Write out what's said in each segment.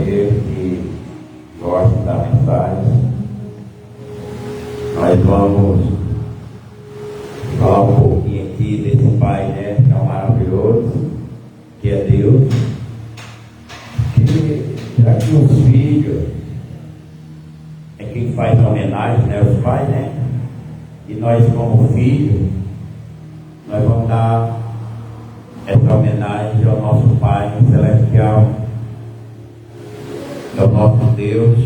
companheiros que gostam da mensagem. Nós vamos falar um pouquinho aqui desse Pai, né, tão maravilhoso, que é Deus. Que, já que os filhos é quem faz a homenagem, né, aos pais, né? E nós, como filhos, nós vamos dar essa homenagem ao nosso Pai Celestial, ao nosso Deus,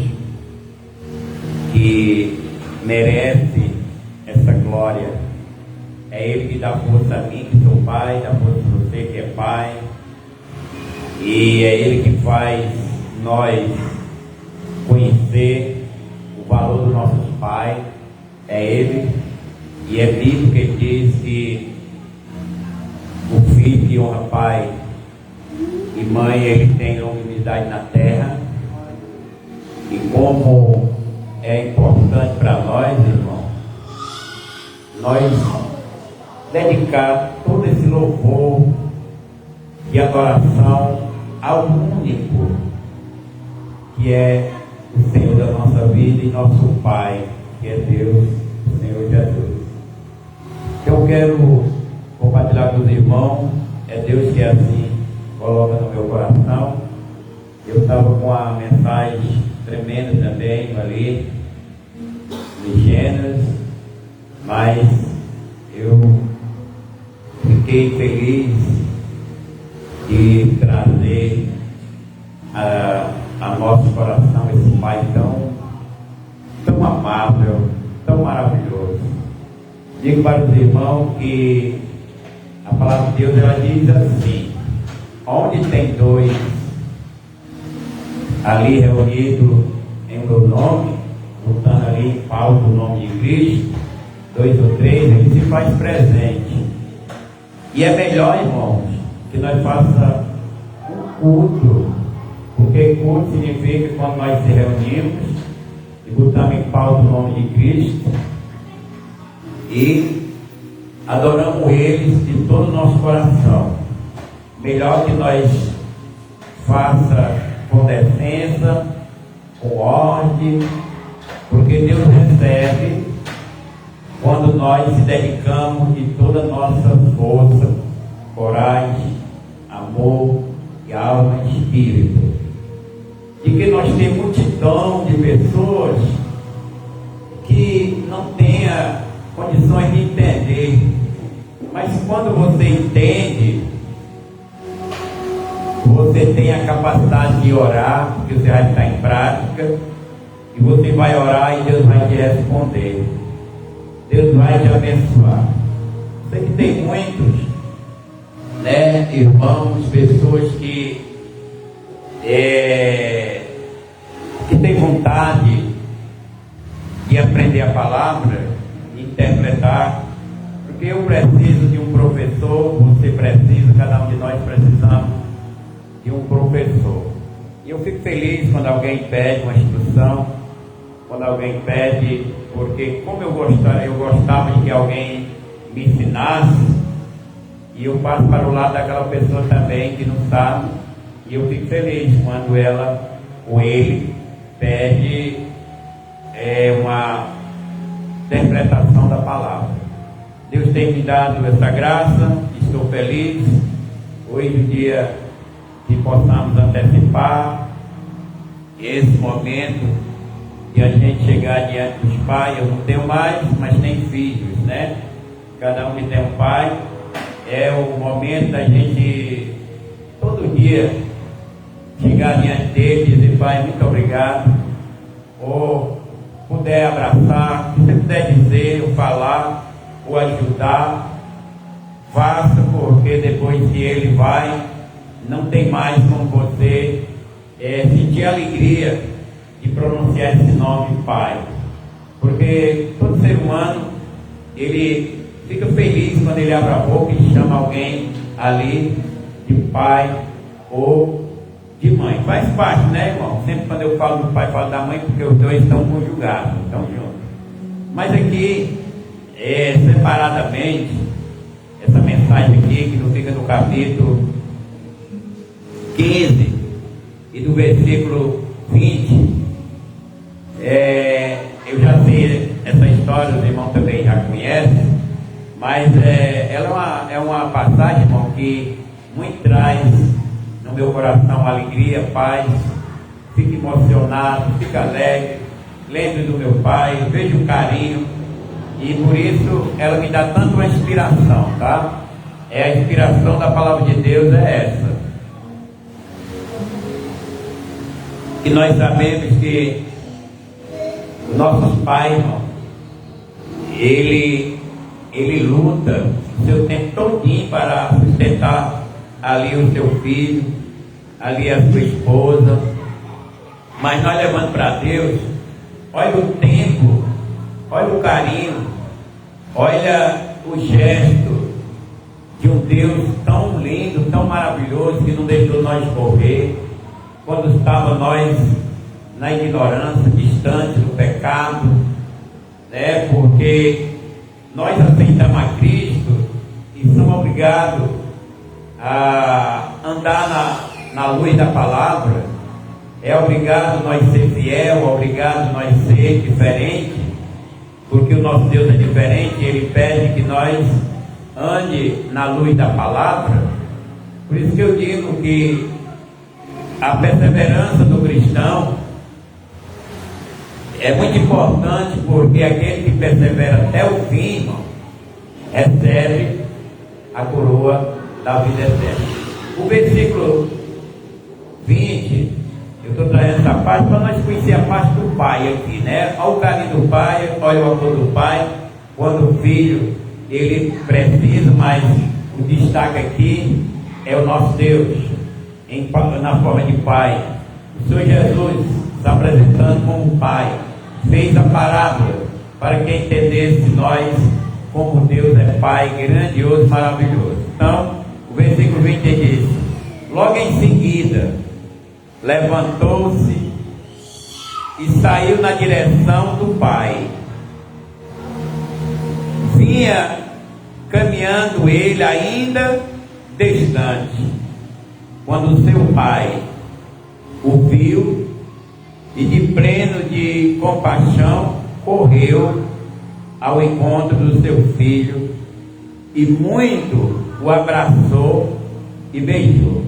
que merece essa glória. É Ele que dá força a mim, que sou pai, dá força a você, que é pai, e é Ele que faz nós conhecer o valor dos nossos pais. É Ele, e é bíblico que diz que o filho que honra pai e mãe, ele tem longevidade na terra. E como é importante para nós, irmão, nós dedicar todo esse louvor e adoração ao único que é o Senhor da nossa vida e nosso Pai, que é Deus, o Senhor Jesus. Eu quero compartilhar com os irmãos, é Deus que assim coloca no meu coração. Eu estava com uma mensagem tremenda também ali, de Gênesis, mas eu fiquei feliz de trazer a nosso coração esse Pai tão amável, tão maravilhoso. Digo para os irmãos que a palavra de Deus, ela diz assim: onde tem dois ali reunidos em meu nome, botando ali em pauta o nome de Cristo, 2 ou 3, ele se faz presente. E é melhor, irmãos, que nós façamos um culto, porque culto significa quando nós se reunimos e botamos em pauta o nome de Cristo e adoramos eles de todo o nosso coração. Melhor que nós faça com decência, com ordem, porque Deus recebe quando nós se dedicamos de toda a nossa força, coragem, amor e alma e espírito. E que nós temos multidão de pessoas que não tenha condições de entender, mas quando você entende, você tem a capacidade de orar, porque você vai estar em prática, e você vai orar e Deus vai te responder, Deus vai te abençoar. Sei que tem muitos, né, irmãos, pessoas que têm vontade de aprender a palavra, de interpretar, porque eu preciso de um professor, você precisa, cada um de nós precisamos de um professor. E eu fico feliz quando alguém pede uma instrução, quando alguém pede, porque como eu gostava de que alguém me ensinasse, e eu passo para o lado daquela pessoa também que não sabe, e eu fico feliz quando ela ou ele pede uma interpretação da palavra. Deus tem me dado essa graça, estou feliz. Hoje é o dia que possamos antecipar esse momento de a gente chegar diante dos pais. Eu não tenho mais, mas tem filhos, né? Cada um que tem um pai, é o momento da gente todo dia chegar diante dele e dizer: Pai, muito obrigado. Ou puder abraçar, se você puder dizer ou falar ou ajudar, faça, porque depois que ele vai, não tem mais como você sentir a alegria de pronunciar esse nome Pai, porque todo ser humano ele fica feliz quando ele abre a boca e chama alguém ali de pai ou de mãe. Faz parte, né, irmão? Sempre quando eu falo do pai, falo da mãe, porque os dois estão conjugados, estão juntos. Mas aqui, separadamente, essa mensagem aqui, que não fica no capítulo 15, e do versículo 20. Eu já sei essa história, os irmãos também já conhecem, mas ela é uma passagem, irmão, que muito traz no meu coração alegria, paz. Fico emocionado, fico alegre, lembro do meu pai, vejo o carinho, e por isso ela me dá tanto uma inspiração, tá? A inspiração da palavra de Deus é essa. E nós sabemos que os nossos pais, irmão, ele luta o seu tempo todinho para sustentar ali o seu filho, ali a sua esposa. Mas nós levando para Deus, olha o tempo, olha o carinho, olha o gesto de um Deus tão lindo, tão maravilhoso, que não deixou nós correr, quando estávamos nós na ignorância, distante do pecado, né? Porque nós aceitamos a Cristo e somos obrigados a andar na luz da palavra. É obrigado nós ser fiel, obrigado nós ser diferente, porque o nosso Deus é diferente. Ele pede que nós ande na luz da palavra. Por isso que eu digo que a perseverança do cristão é muito importante, porque aquele que persevera até o fim, irmão, recebe a coroa da vida eterna. O versículo 20, eu estou trazendo essa parte para nós conhecer a parte do pai aqui, né? Olha o carinho do pai, olha o amor do pai, quando o filho, ele precisa, mas o destaque aqui é o nosso Deus, na forma de pai. O Senhor Jesus está apresentando como pai, fez a parábola para que entendesse nós como Deus é pai, grandioso, maravilhoso. Então, o versículo 20 diz: logo em seguida, levantou-se e saiu na direção do pai. Vinha caminhando ele ainda distante, quando seu pai o viu e, de pleno de compaixão, correu ao encontro do seu filho e muito o abraçou e beijou.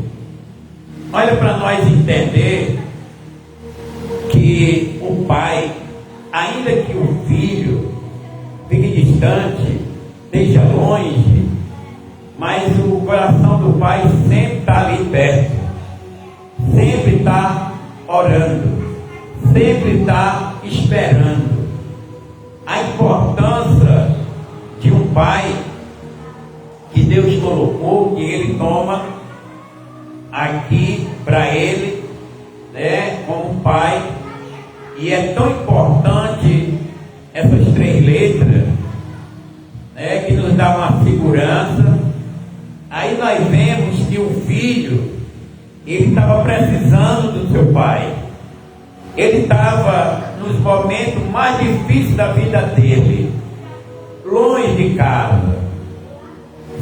Olha, para nós entender que o pai, ainda que o filho fique distante, esteja longe, mas o coração do pai sempre está ali perto, sempre está orando, sempre está esperando. A importância de um pai que Deus colocou, que ele toma aqui para ele, né, como pai. E é tão importante essas 3 letras, né, que nos dá uma segurança. Aí nós vemos que o filho, ele estava precisando do seu pai. Ele estava nos momentos mais difíceis da vida dele, longe de casa.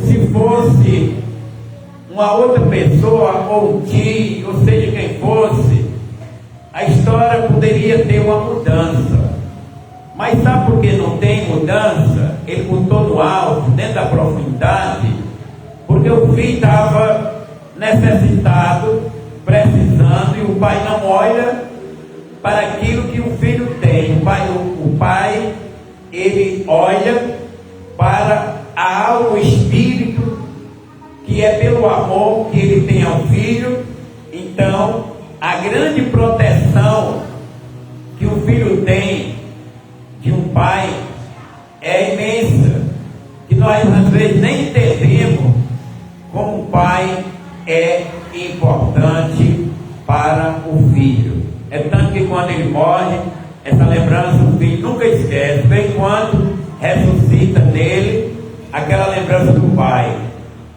Se fosse uma outra pessoa, ou um tio, ou seja quem fosse, a história poderia ter uma mudança. Mas sabe por que não tem mudança? Ele botou no alto, dentro da profundidade, porque o filho estava necessitado, precisando, e o pai não olha para aquilo que o filho tem. O pai, ele olha para a alma, o espírito, que é pelo amor que ele tem ao filho. Então, a grande proteção que o filho tem de um pai é imensa, que nós às vezes nem entendemos como o pai é importante para o filho. É tanto que quando ele morre, essa lembrança o filho nunca esquece, bem quando ressuscita nele aquela lembrança do pai.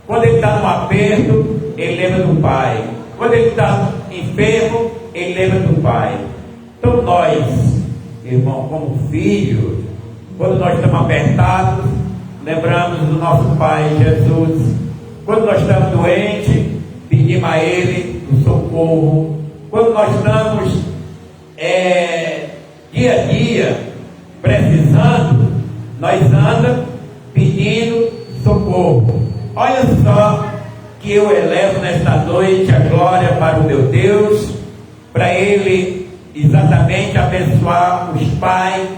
Quando ele está no aperto, ele lembra do pai. Quando ele está enfermo, ele lembra do pai. Então nós, irmão, como filhos, quando nós estamos apertados, lembramos do nosso pai Jesus. Quando nós estamos doentes, pedimos a ele o socorro, quando nós estamos dia a dia precisando, nós andamos pedindo socorro. Olha só que eu elevo nesta noite a glória para o meu Deus, para Ele exatamente abençoar os pais,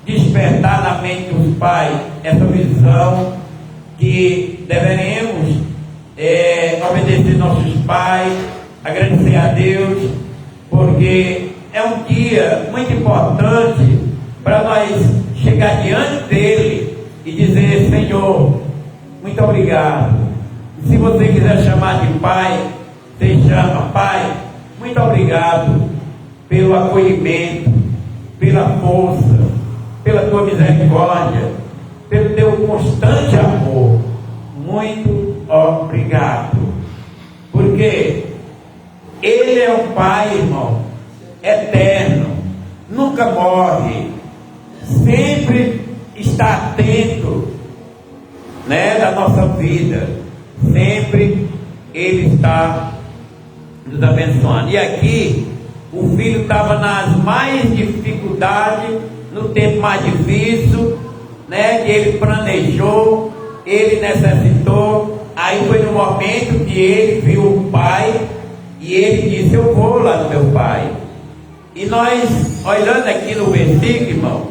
despertar na mente dos pais essa visão que deveremos obedecer nossos pais, agradecer a Deus, porque é um dia muito importante para nós chegar diante dele e dizer: Senhor, muito obrigado. Se você quiser chamar de pai, você chama: Pai, muito obrigado pelo acolhimento, pela força, pela tua misericórdia, pelo teu constante amor. Muito obrigado. Porque Ele é um Pai, irmão, eterno, nunca morre, sempre está atento, da nossa vida, sempre Ele está nos abençoando. E aqui o filho estava nas mais dificuldades, no tempo mais difícil, que ele planejou, ele necessitou. Aí foi no momento que ele viu o pai e ele disse: eu vou lá no meu pai. E nós, olhando aqui no versículo, irmão,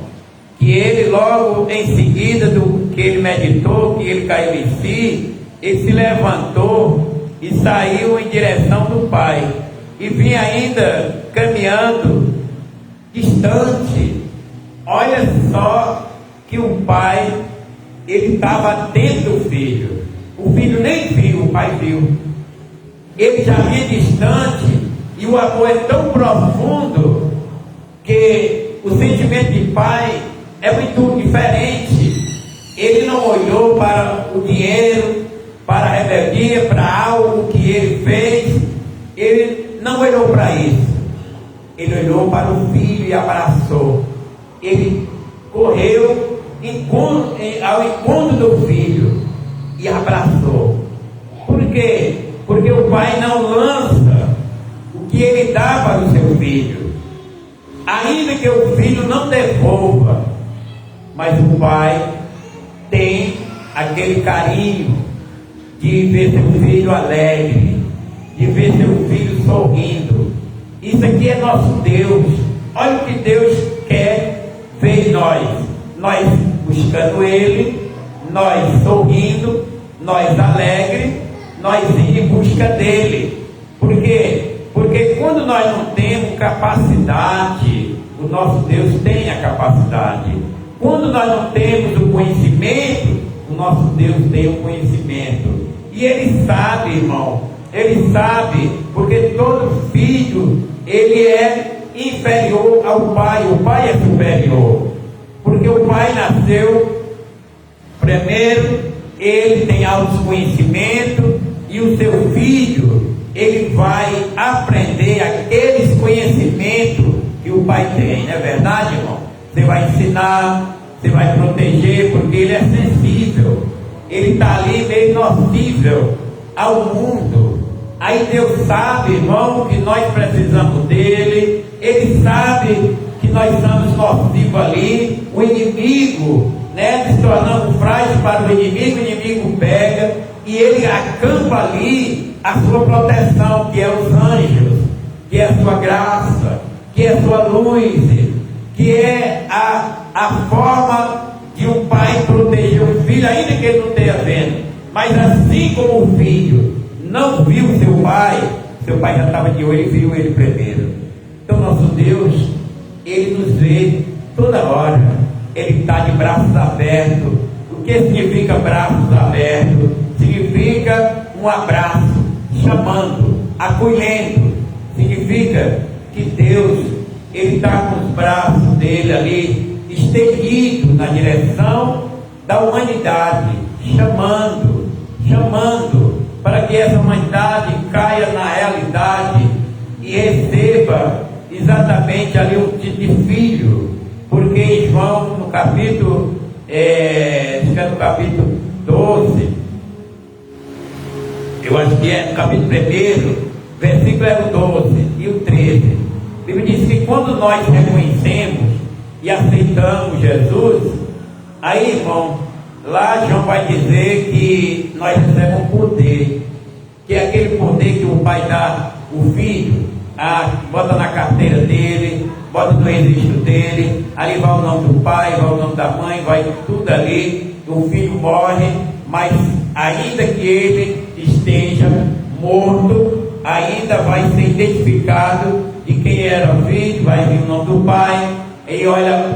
que ele logo em seguida do que ele meditou, que ele caiu em si, ele se levantou e saiu em direção do pai, e vinha ainda caminhando distante. Olha só que o pai, ele estava atento ao filho. O filho nem viu, o pai viu. Ele já vinha distante, e o amor é tão profundo que o sentimento de pai é muito diferente. Ele não olhou para o dinheiro, para a rebeldia, para algo que ele fez. Ele não olhou para isso. Ele olhou para o filho e abraçou. Ele correu ao encontro do filho e abraçou. Por quê? Porque o pai não lança o que ele dá para o seu filho, ainda que o filho não devolva, mas o pai tem aquele carinho de ver seu filho alegre, de ver seu filho sorrindo. Isso aqui é nosso Deus. Olha o que Deus quer ver em nós buscando Ele, nós sorrindo, nós alegres, nós indo em busca dEle. Por quê? Porque quando nós não temos capacidade, o nosso Deus tem a capacidade. Quando nós não temos o conhecimento, o nosso Deus tem o conhecimento. E Ele sabe, irmão, Ele sabe, porque todo filho, ele é inferior ao pai. O pai é superior, porque o pai nasceu primeiro, ele tem autoconhecimento, e o seu filho, ele vai aprender aqueles conhecimentos que o pai tem. Não é verdade, irmão? Você vai ensinar, você vai proteger, porque ele é sensível, ele está ali meio nocível ao mundo. Aí Deus sabe, irmão, que nós precisamos dele. Ele sabe que nós estamos nocivos ali. O inimigo, se tornando frágil para o inimigo pega, e ele acampa ali a sua proteção, que é os anjos, que é a sua graça, que é a sua luz, que é a forma de um pai proteger o filho, ainda que ele não esteja vendo. Mas assim como o filho não viu seu pai já estava de olho e viu ele primeiro. Então nosso Deus, Ele nos vê toda hora. Ele está de braços abertos. O que significa braços abertos? Significa um abraço, chamando, acolhendo. Significa que Deus, Ele está com os braços dele ali, estendido na direção da humanidade, chamando para que essa humanidade caia na realidade e receba exatamente ali o tipo de filho. Porque em João, no capítulo 12, eu acho que é no capítulo 1, versículo era o 12 e o 13. A Bíblia diz que quando nós reconhecemos e aceitamos Jesus, aí, irmão, lá João vai dizer que nós recebemos poder, que é aquele poder que o Pai dá o Filho, bota na carteira dele, bota no registro dele, ali vai o nome do pai, vai o nome da mãe, vai tudo ali, o filho morre, mas ainda que ele esteja morto, ainda vai ser identificado de quem era o filho, vai vir o nome do pai, e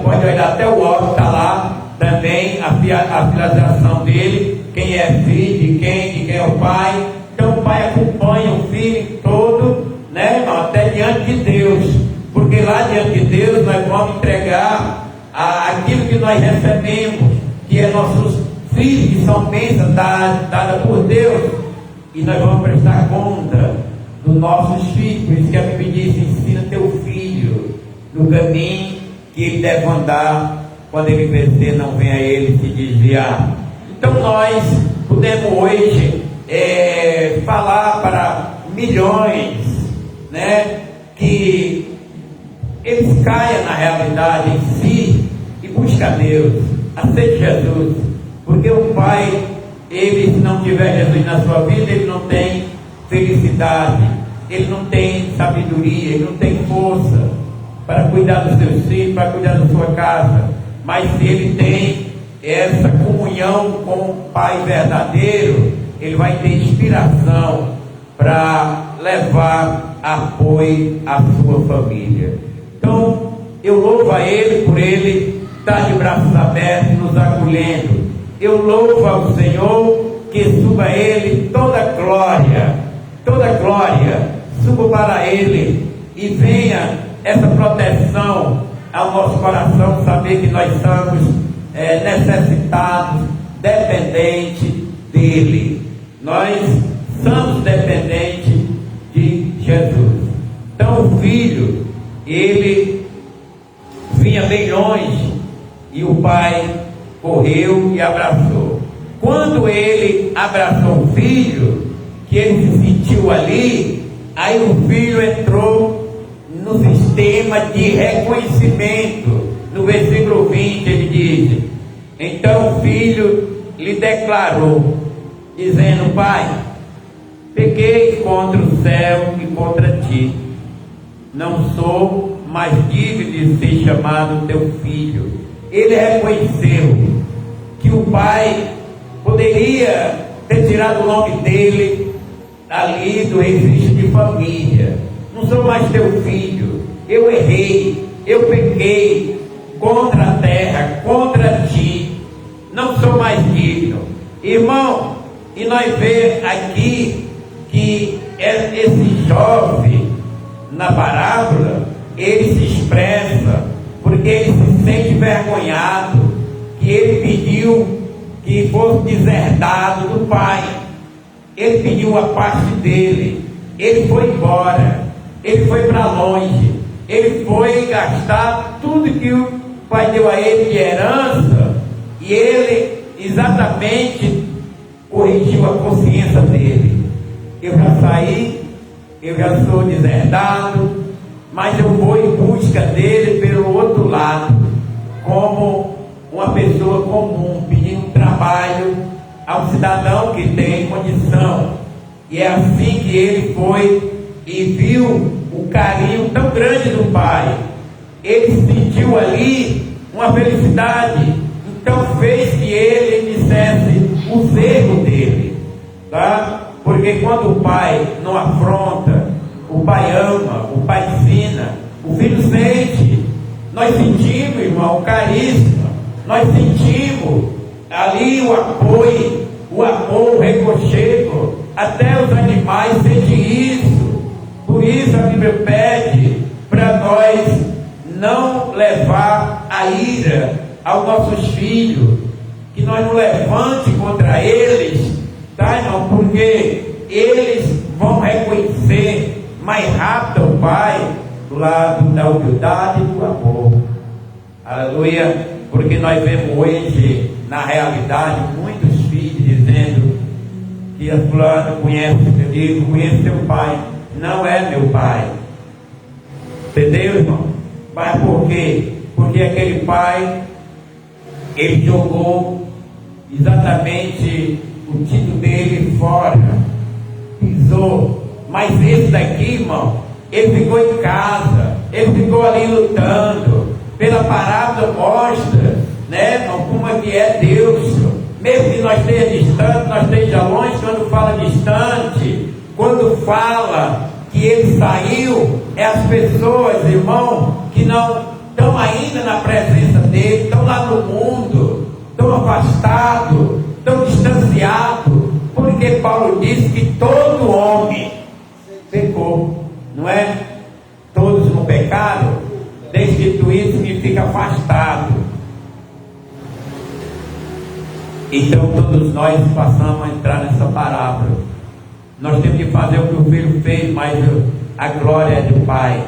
pode olhar até o órgão, está lá também a filiação dele, quem é filho, de quem é o pai. Então o pai acompanha o filho todo, né, irmão, até diante de Deus, porque lá diante de Deus nós vamos entregar aquilo que nós recebemos, que é nossos filhos, que são bênçãos dadas por Deus, e nós vamos prestar conta dos nossos filhos. Por isso que a Bíblia diz: ensina teu filho no caminho que ele deve andar, quando ele crescer não venha ele se desviar. Então nós podemos hoje falar para milhões, né, que eles caiam na realidade em si e buscam Deus, aceite Jesus, porque o pai, ele, se não tiver Jesus na sua vida, ele não tem felicidade, ele não tem sabedoria, ele não tem força para cuidar dos seus filhos, para cuidar da sua casa. Mas se ele tem essa comunhão com o Pai verdadeiro, ele vai ter inspiração para levar apoio à sua família. Então, eu louvo a Ele por Ele estar de braços abertos, nos acolhendo. Eu louvo ao Senhor, que suba a Ele toda glória, suba para Ele, e venha essa proteção ao nosso coração, saber que nós estamos necessitados, dependentes dEle. Nós somos dependentes de Jesus. Então o filho, ele vinha bem longe, e o pai correu e abraçou. Quando ele abraçou o filho, que ele se sentiu ali, aí o filho entrou no sistema de reconhecimento. No versículo 20 ele diz: então o filho lhe declarou, dizendo: pai, pequei contra o céu e contra ti, não sou mais digno de ser chamado teu filho. Ele reconheceu que o pai poderia ter tirado o nome dele ali do registro de família. Não sou mais teu filho, eu errei, eu pequei contra a terra, contra ti, não sou mais digno. Irmão, e nós vemos aqui que esse jovem, na parábola, ele se expressa porque ele se sente envergonhado, que ele pediu que fosse deserdado do pai, ele pediu a parte dele, ele foi embora, ele foi para longe, ele foi gastar tudo que o pai deu a ele de herança, e ele exatamente corrigiu a consciência dele. Eu já saí, eu já sou deserdado, mas eu vou em busca dele pelo outro lado, como uma pessoa comum, pedindo trabalho a um cidadão que tem condição. E é assim que ele foi e viu o carinho tão grande do pai. Ele sentiu ali uma felicidade, então fez que ele dissesse os erros dele, tá? Porque quando o pai não afronta, o pai ama, o pai ensina, o filho sente. Nós sentimos, irmão, o carisma, nós sentimos ali o apoio, o amor, o reconchego. Até os animais sentem isso. Por isso a Bíblia pede para nós não levar a ira aos nossos filhos, que nós não levante contra eles, tá, irmão? Porque eles vão reconhecer mais rápido o pai do lado da humildade e do amor. Aleluia. Porque nós vemos hoje, na realidade, muitos filhos dizendo que a fulana conhece, eu digo, conhece seu pai. não é meu pai. Entendeu, irmão? Mas por quê? Porque aquele pai, ele jogou exatamente o título dele fora, pisou. Mas esse daqui, irmão, ele ficou em casa, ele ficou ali lutando. Pela parábola mostra, né, irmão, como é que é Deus. Mesmo que nós esteja distante, nós esteja longe, quando fala distante, quando fala que ele saiu, é as pessoas, irmão, que não estão ainda na presença dele, estão lá no mundo, estão afastados, estão distanciados, porque Paulo disse que todo homem pecou, não é? Todos no pecado, destituído significa afastado. Então todos nós passamos a entrar nessa parábola. Nós temos que fazer o que o filho fez, mas a glória é do pai.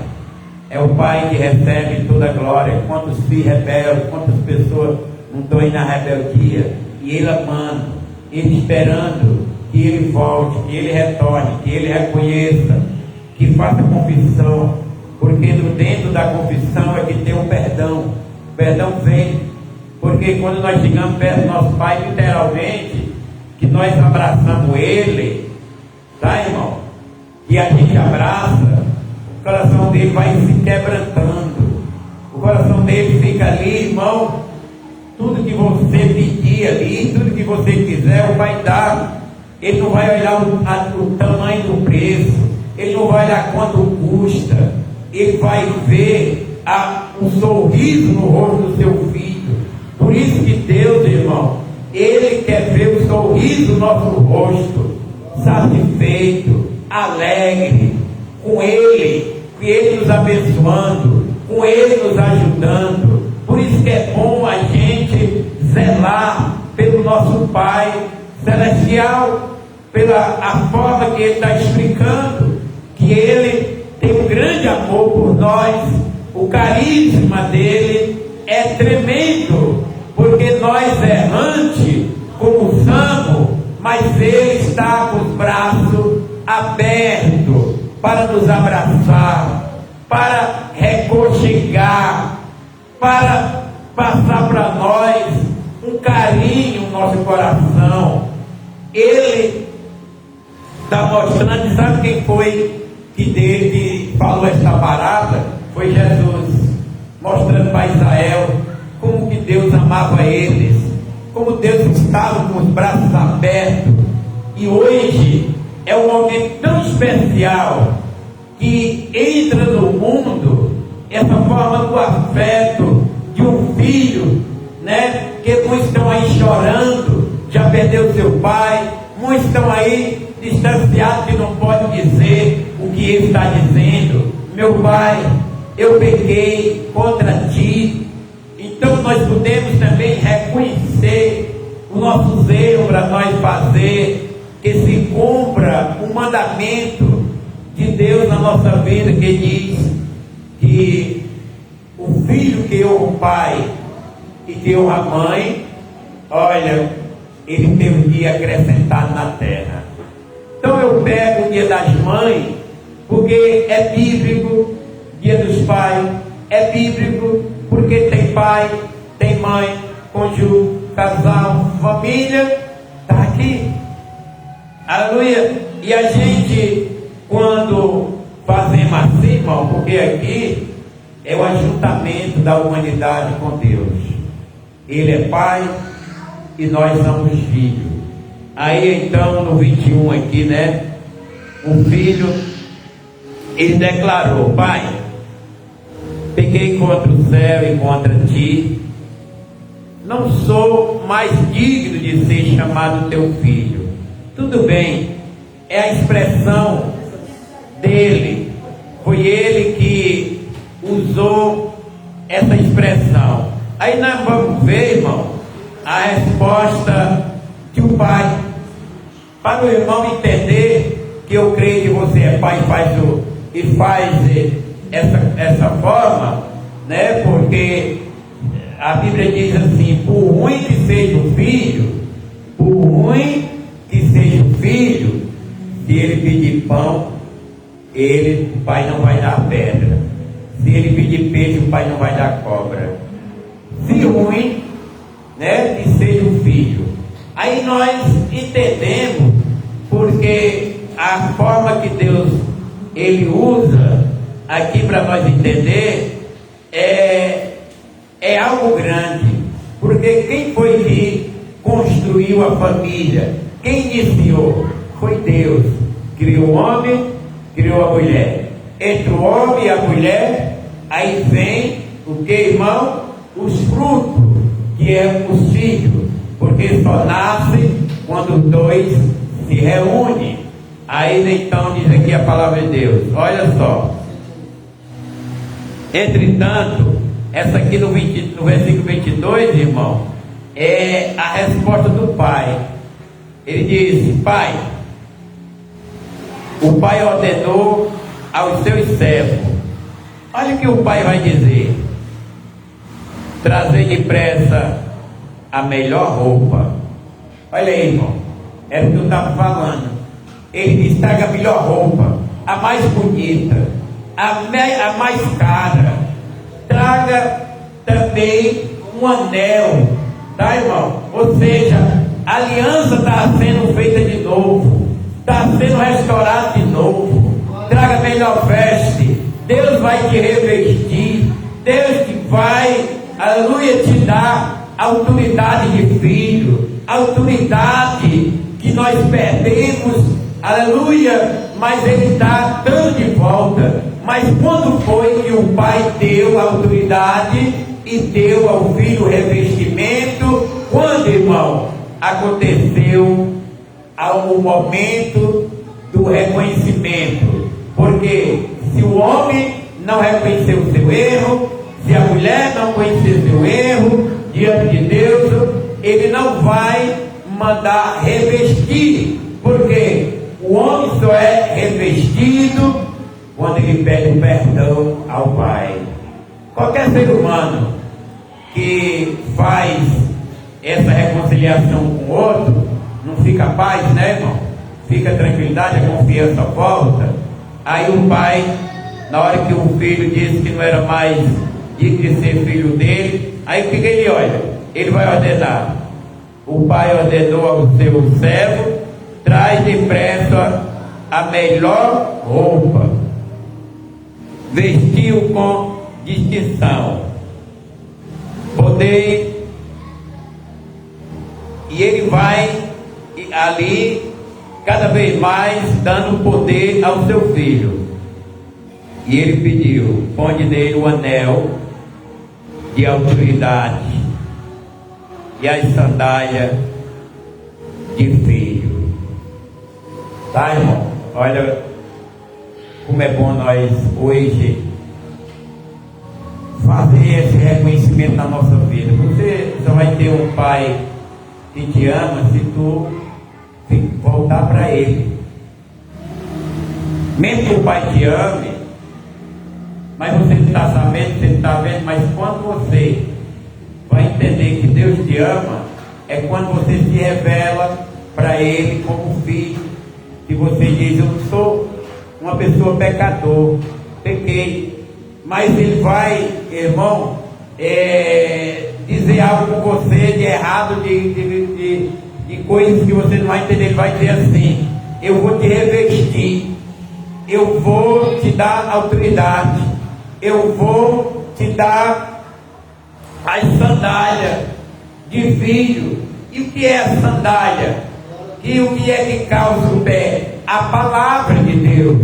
É o pai que recebe toda a glória. Quantos filhos rebeldes, quantas pessoas não estão aí na rebeldia, e ele amando, ele esperando que ele volte, que ele retorne, que ele reconheça, que faça confissão, porque dentro da confissão é que tem o perdão. O perdão vem. Porque quando nós chegamos perto do nosso Pai, literalmente, que nós abraçamos Ele, tá, irmão? E a gente abraça, o coração dele vai se quebrantando. O coração dele fica ali, irmão. Tudo que você pedir ali, tudo que você quiser, o Pai dá. Ele não vai olhar o tamanho do preço, ele não vai olhar quanto custa, ele vai ver um sorriso no rosto do seu filho. Por isso que Deus, irmão, Ele quer ver o sorriso do nosso rosto, satisfeito, alegre, com Ele nos abençoando, com Ele nos ajudando. Por isso que é bom a gente zelar pelo nosso Pai Celestial, pela a forma que Ele está explicando, que Ele tem um grande amor por nós, o carisma dele é tremendo. Porque nós errantes, como somos, mas Ele está com os braços abertos para nos abraçar, para reconchegar, para passar para nós um carinho no nosso coração. Ele está mostrando, sabe quem foi que falou esta parábola? Foi Jesus, mostrando para Israel como que Deus amava eles, como Deus estava com os braços abertos. E hoje é um momento tão especial que entra no mundo essa forma do afeto de um filho, né? Que muitos estão aí chorando, já perdeu seu pai, muitos estão aí distanciados que não podem dizer o que ele está dizendo. Meu pai, eu pequei contra ti. Então nós podemos também reconhecer os nossos erros para nós fazer que se cumpra o mandamento de Deus na nossa vida, que diz que o filho que honra o pai e que honra a mãe, olha, ele tem um dia acrescentado na terra. Então eu pego o dia das mães, porque é bíblico, dia dos pais, é bíblico, porque tem pai, tem mãe, cônjuge, casal, família, está aqui. Aleluia. E a gente, quando fazemos assim, irmão, porque aqui é o ajuntamento da humanidade com Deus. Ele é pai e nós somos filhos. Aí então no 21 aqui, né? O filho, ele declarou: Pai, pequei contra o céu e contra ti, não sou mais digno de ser chamado teu filho. Tudo bem, é a expressão dele, foi ele que usou essa expressão. Aí nós vamos ver, irmão, a resposta de um pai, para o irmão entender que eu creio que você é pai e faz essa forma, né? Porque a Bíblia diz assim: por ruim que seja o filho, por ruim que seja o filho, se ele pedir pão, o pai não vai dar pedra. Se ele pedir peixe, o pai não vai dar cobra. Se ruim, né, que seja o filho. Aí nós entendemos, porque a forma que Deus ele usa aqui para nós entender é algo grande. Porque quem foi que construiu a família? Quem iniciou? Foi Deus. Criou o homem, criou a mulher. Entre o homem e a mulher, aí vem o que, irmão? Os frutos, que é os filhos. Porque só nasce quando os dois se reúnem. Aí então diz aqui a palavra de Deus. Olha só. Entretanto, essa aqui no versículo 22, irmão, é a resposta do pai. Ele diz: Pai, o pai ordenou aos seus servos. Olha o que o pai vai dizer: trazer depressa a melhor roupa. Olha aí, irmão, é o que eu estava falando. Ele diz: traga a melhor roupa, a mais bonita, a mais cara. Traga também um anel, tá, irmão? Ou seja, a aliança está sendo feita de novo, está sendo restaurada de novo. Traga a melhor veste. Deus vai te revestir. Deus que vai, aleluia, te dar autoridade de filho, autoridade que nós perdemos, aleluia, mas Ele está dando de volta. Mas quando foi que o pai deu a autoridade e deu ao filho o revestimento? Quando, irmão, aconteceu o momento do reconhecimento. Porque se o homem não reconheceu o seu erro, se a mulher não conhecer seu erro diante de Deus, ele não vai mandar revestir. Porque o homem só é revestido quando ele pede o perdão ao pai. Qualquer ser humano que faz essa reconciliação com o outro, não fica paz, né, irmão? Fica tranquilidade, a confiança volta. Aí o pai, na hora que o filho disse que não era mais digno de ser filho dele, aí o que ele olha? Ele vai ordenar. O pai ordenou ao seu servo: traz depressa a melhor roupa, vestiu com distinção, poder. E ele vai ali cada vez mais dando poder ao seu filho. E ele pediu: põe nele o anel de autoridade e as sandálias de filho. Tá, irmão? Olha como é bom nós hoje fazer esse reconhecimento na nossa vida. Você só vai ter um pai que te ama se tu voltar para ele. Mesmo que o pai te ame, mas você está sabendo, você está vendo, mas quando você vai entender que Deus te ama, é quando você se revela para Ele como filho. Que você diz: eu sou uma pessoa pecador, pequei. Mas Ele vai, irmão, dizer algo com você de errado, de coisas que você não vai entender. Ele vai dizer assim: eu vou te revestir, eu vou te dar autoridade, eu vou te dar as sandálias de filho. E o que é a sandália? E o que é que causa o pé? A palavra de Deus.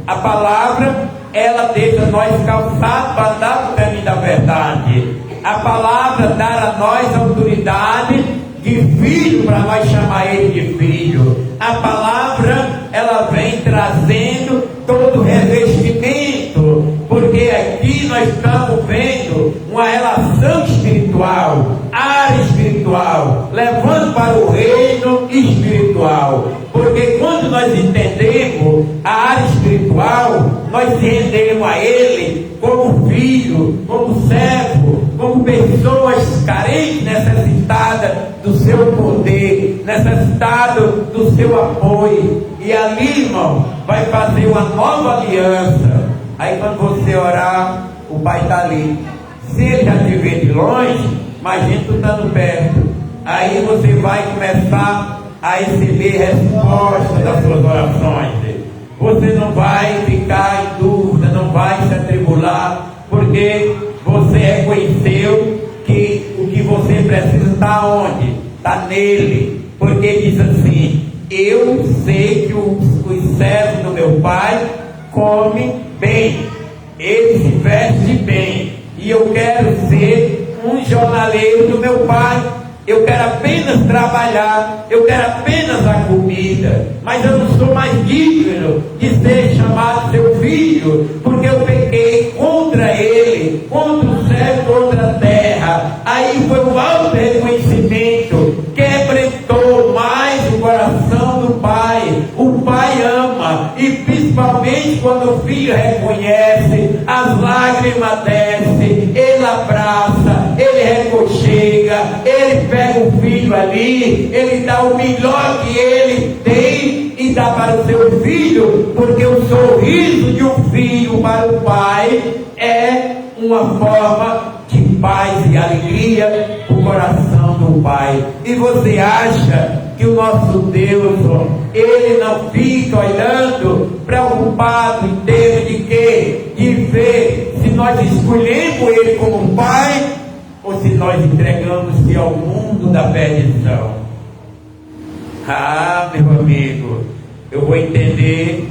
A palavra, ela deixa nós calçados para andar no caminho da verdade. A palavra dá a nós autoridade de filho, para nós chamar ele de filho. A palavra, ela vem trazendo todo o revestimento, porque aqui nós estamos vendo uma relação espiritual, área espiritual, levando para o reino espiritual. Porque quando nós entendemos a área espiritual, nós se rendemos a Ele como filho, como servo, como pessoas carentes, necessitadas do seu poder, necessitado do seu apoio. E ali, irmão, vai fazer uma nova aliança. Aí quando você orar, o Pai está ali. Se Ele já te vê de longe, imagina tu estando perto. Aí você vai começar a receber resposta das suas orações. Você não vai ficar em dúvida, não vai se atribular, porque você reconheceu que o que você precisa está onde? Está nele. Porque diz assim: eu sei que os servos do meu Pai comem bem, ele se veste bem, e eu quero ser um jornaleiro do meu Pai. Eu quero apenas trabalhar, eu quero apenas a comida, mas eu não sou mais digno de ser chamado seu filho, porque eu pequei contra ele, contra o céu, contra a terra. Aí foi um alto reconhecimento, quebrantou mais o coração do Pai. O Pai ama, e principalmente quando o filho reconhece, as lágrimas descem, ele abraça, ele reconchega, ele pega o filho ali, ele dá o melhor que ele tem e dá para o seu filho, porque o sorriso de um filho para o pai é uma forma de paz e alegria no coração do pai. E você acha que o nosso Deus, ele não fica olhando, preocupado em termos de quê? De ver se nós escolhemos ele como pai, ou se nós entregamos-se ao mundo da perdição. Ah, meu amigo, eu vou entender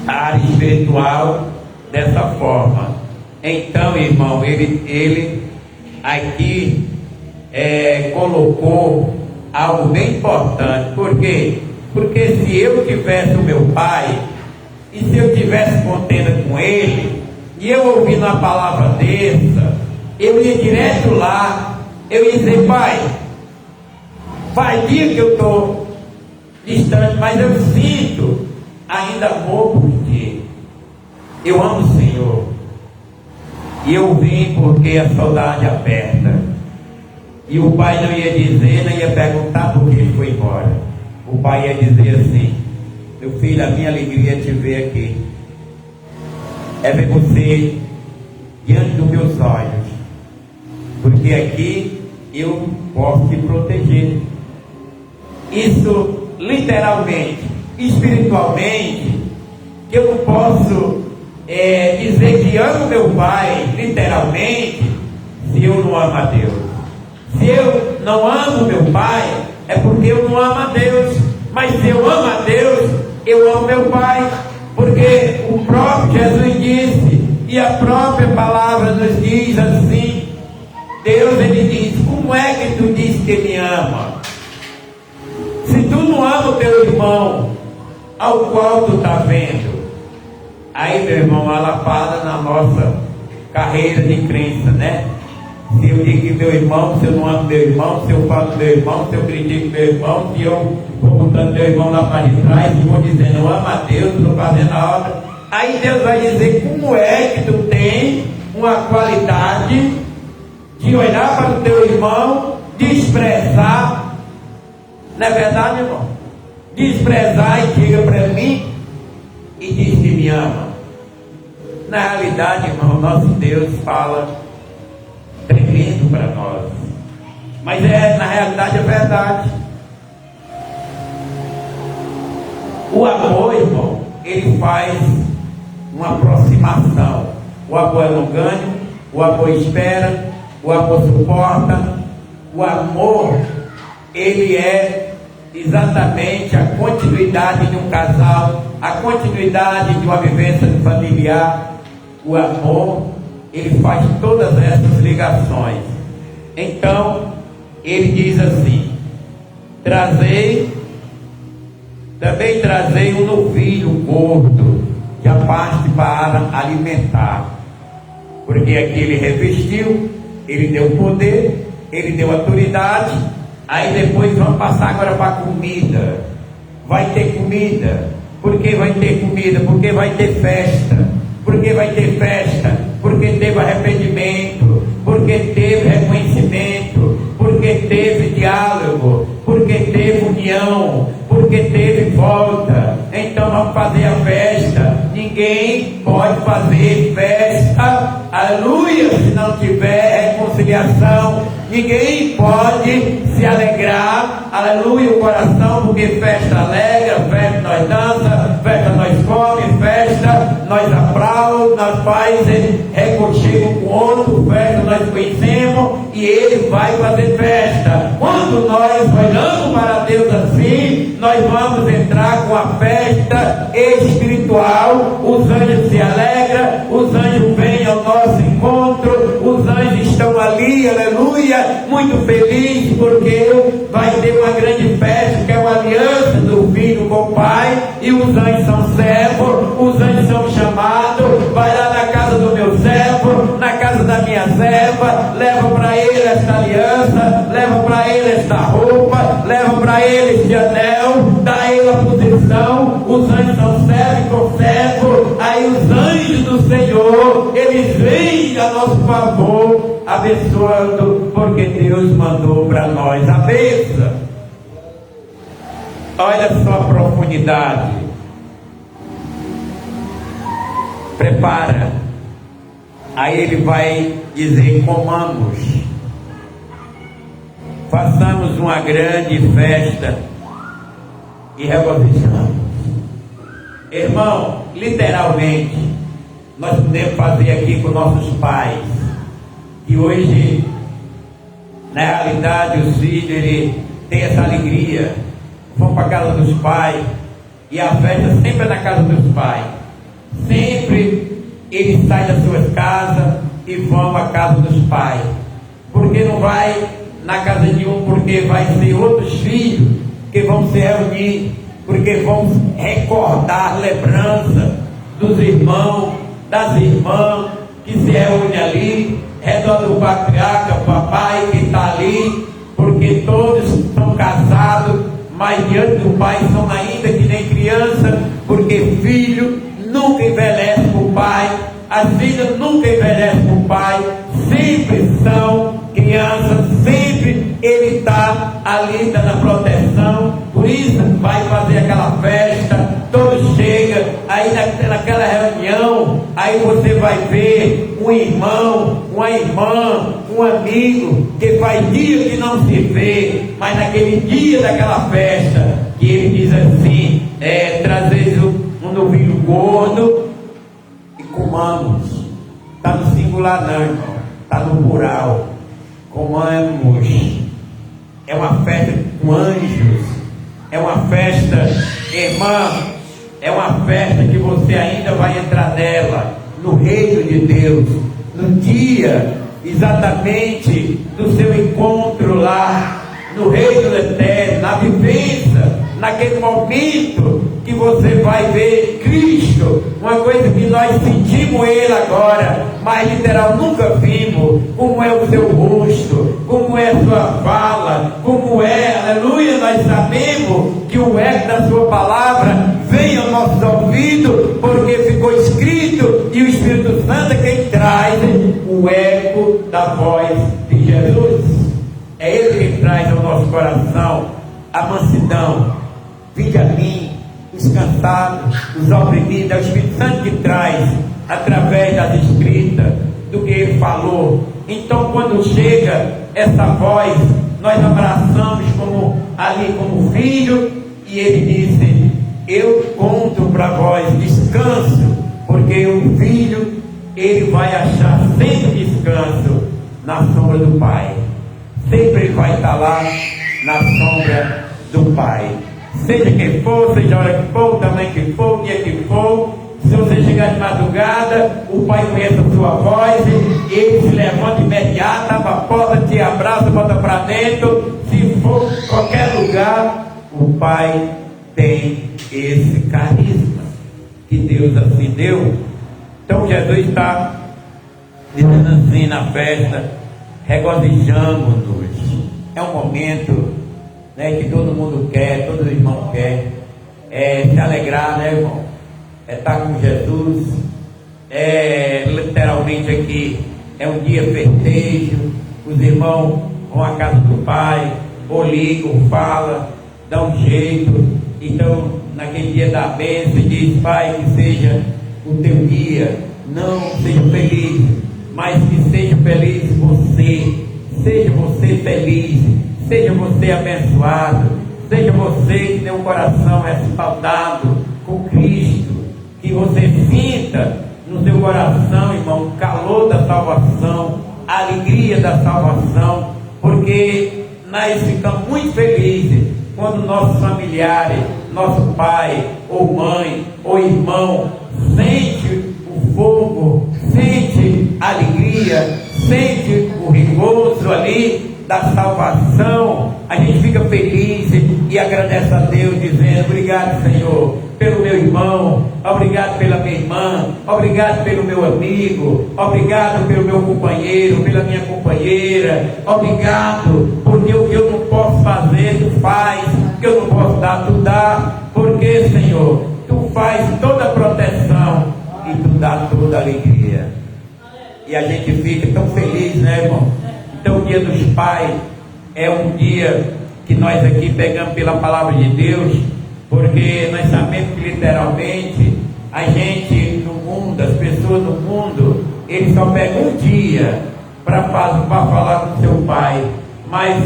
a área espiritual dessa forma. Então, irmão, ele aqui colocou algo bem importante. Por quê? Porque se eu tivesse o meu pai, e se eu tivesse contenda com ele, e eu ouvindo uma palavra dessa, eu ia direto lá, eu ia dizer: pai, faz dia que eu estou distante, mas eu sinto ainda amor por ti. Eu amo o Senhor. E eu vim porque a saudade aperta. E o pai não ia dizer, não ia perguntar por que ele foi embora. O pai ia dizer assim: meu filho, a minha alegria é te ver aqui, é ver você diante dos meus olhos, porque aqui eu posso te proteger. Isso literalmente, espiritualmente, que eu não posso dizer que amo meu pai literalmente se eu não amo a Deus. Se eu não amo meu pai, é porque eu não amo a Deus. Mas se eu amo a Deus, eu amo meu pai, porque o próprio Jesus disse, e a própria palavra nos diz assim: Deus, ele diz: como é que tu diz que me ama? Se tu não ama o teu irmão, ao qual tu está vendo. Aí, meu irmão, uma lapada na nossa carreira de crença, né? Se eu digo que meu irmão, se eu não amo meu irmão, se eu falo meu irmão, se eu critico meu irmão, se eu vou botando meu irmão lá para de trás e vou dizendo: eu amo a Deus, estou fazendo a obra. Aí Deus vai dizer: como é que tu tem uma qualidade de olhar para o teu irmão, desprezar? Não é verdade, irmão? Desprezar e chega para mim e diz que me ama. Na realidade, irmão, nosso Deus fala tremendo para nós, mas na realidade é verdade. O amor, irmão, ele faz uma aproximação. O amor é longânimo, o amor espera, o amor suporta. O amor, ele é exatamente a continuidade de um casal, a continuidade de uma vivência familiar. O amor, ele faz todas essas ligações. Então, ele diz assim: também trazei um novilho gordo, que a parte para alimentar. Porque aqui ele revestiu, ele deu poder, ele deu autoridade. Aí depois vamos passar agora para a comida. Vai ter comida. Por que vai ter comida? Porque vai ter festa. Porque vai ter festa? Porque teve arrependimento, porque teve reconhecimento, porque teve diálogo ninguém pode fazer festa, aleluia, se não tiver reconciliação. Ninguém pode se alegrar, aleluia, o coração, porque festa alegra, festa nós dança, festa nós come, festa nós aplaudimos, nós faz reconchego com outro, festa nós conhecemos e ele vai fazer festa. Quando nós olhamos para Deus assim, nós vamos entrar com a festa espiritual. Os anjos se alegram, os anjos vêm ao nosso encontro, os anjos estão ali, aleluia, muito felizes, porque vai ter uma grande festa, que é uma aliança do Filho com o Pai, e os anjos são servos, os anjos são chamados. Vai lá na casa do meu servo, na casa da minha serva, leva para ele esta aliança, leva para ele esta roupa, leva para ele este anel, dá a ele a posição. Os anjos são servos e conservos. Aí os anjos do Senhor, eles vêm a nosso favor, abençoando, porque Deus mandou para nós a bênção. Olha só a profundidade. Prepara. Aí ele vai dizer: comamos, façamos uma grande festa e regozijamos. Irmão, literalmente, nós podemos fazer aqui com nossos pais, que hoje, na realidade, os filhos, ele tem essa alegria. Vão para a casa dos pais, e a festa sempre é na casa dos pais. Sempre eles saem das suas casas e vão à casa dos pais. Porque não vai na casa de um, porque vai ser outros filhos que vão se reunir, porque vão recordar lembrança dos irmãos, das irmãs que se reúnem ali, redor do patriarca, papai que está ali, porque todos são casados, mas diante do pai são ainda que nem criança, porque filho nunca envelhece com o pai, as filhas nunca envelhecem com o pai, sempre são crianças, sempre ele está ali dando proteção. Por isso vai fazer aquela festa, todos chegam, aí naquela reunião, aí você vai ver um irmão, uma irmã, um amigo, que faz dia que não se vê, mas naquele dia daquela festa, que ele diz assim, trazeis um novilho gordo e comamos. Está no singular não, irmão, está no plural. Comamos. É uma festa com anjos, é uma festa, irmã, é uma festa que você ainda vai entrar nela, no reino de Deus, no dia exatamente do seu encontro lá, no reino eterno, na vivência, naquele momento que você vai ver Cristo, uma coisa que nós sentimos Ele agora, mas literal nunca vimos, como é o seu rosto, como é a sua fala, como é, aleluia, nós sabemos que o eco da sua palavra vem ao nosso ouvido, porque ficou escrito, e o Espírito Santo é quem traz o eco da voz de Jesus. É Ele quem traz ao nosso coração a mansidão. Vinde a mim, os cansados, os oprimidos. É o Espírito Santo que traz, através das escritas, do que Ele falou. Então, quando chega essa voz, nós abraçamos como filho, e Ele disse: eu conto para vós descanso, porque o filho, ele vai achar sempre descanso na sombra do Pai. Sempre ele vai estar lá na sombra do Pai. Seja quem for, seja a hora que for, o tamanho que for, o dia que for. Se você chegar de madrugada, o Pai conhece a sua voz, ele se levanta imediato, abre a porta, te abraça, bota para dentro. Se for qualquer lugar, o Pai tem esse carisma que Deus assim deu. Então Jesus está dizendo assim na festa: regozijamos-nos. É um momento, né, que todo mundo quer, todo irmão quer, se alegrar, né, irmão? Estar com Jesus. Literalmente aqui é um dia festejo. Os irmãos vão à casa do Pai, ou ligam, falam, dão um jeito. Então, naquele dia da bênção, diz: Pai, que seja o teu dia não seja feliz, mas que seja feliz você. Seja você feliz, seja você abençoado, seja você que tem um coração respaldado com Cristo, que você sinta no seu coração, irmão, o calor da salvação, a alegria da salvação, porque nós ficamos muito felizes quando nossos familiares, nosso pai, ou mãe, ou irmão, sente o fogo, sente a alegria, sente o regozo ali da salvação. A gente fica feliz e agradece a Deus, dizendo: obrigado, Senhor, pelo meu irmão, obrigado pela minha irmã, obrigado pelo meu amigo, obrigado pelo meu companheiro, pela minha companheira, obrigado porque o que eu não posso fazer, tu faz, o que eu não posso dar, tu dá, porque, Senhor, tu faz toda a proteção e tu dá toda a alegria. E a gente fica tão feliz, né, irmão? Então o dia dos pais é um dia que nós aqui pegamos pela palavra de Deus, porque nós sabemos que literalmente a gente no mundo, as pessoas no mundo, eles só pegam um dia para falar com seu pai, mas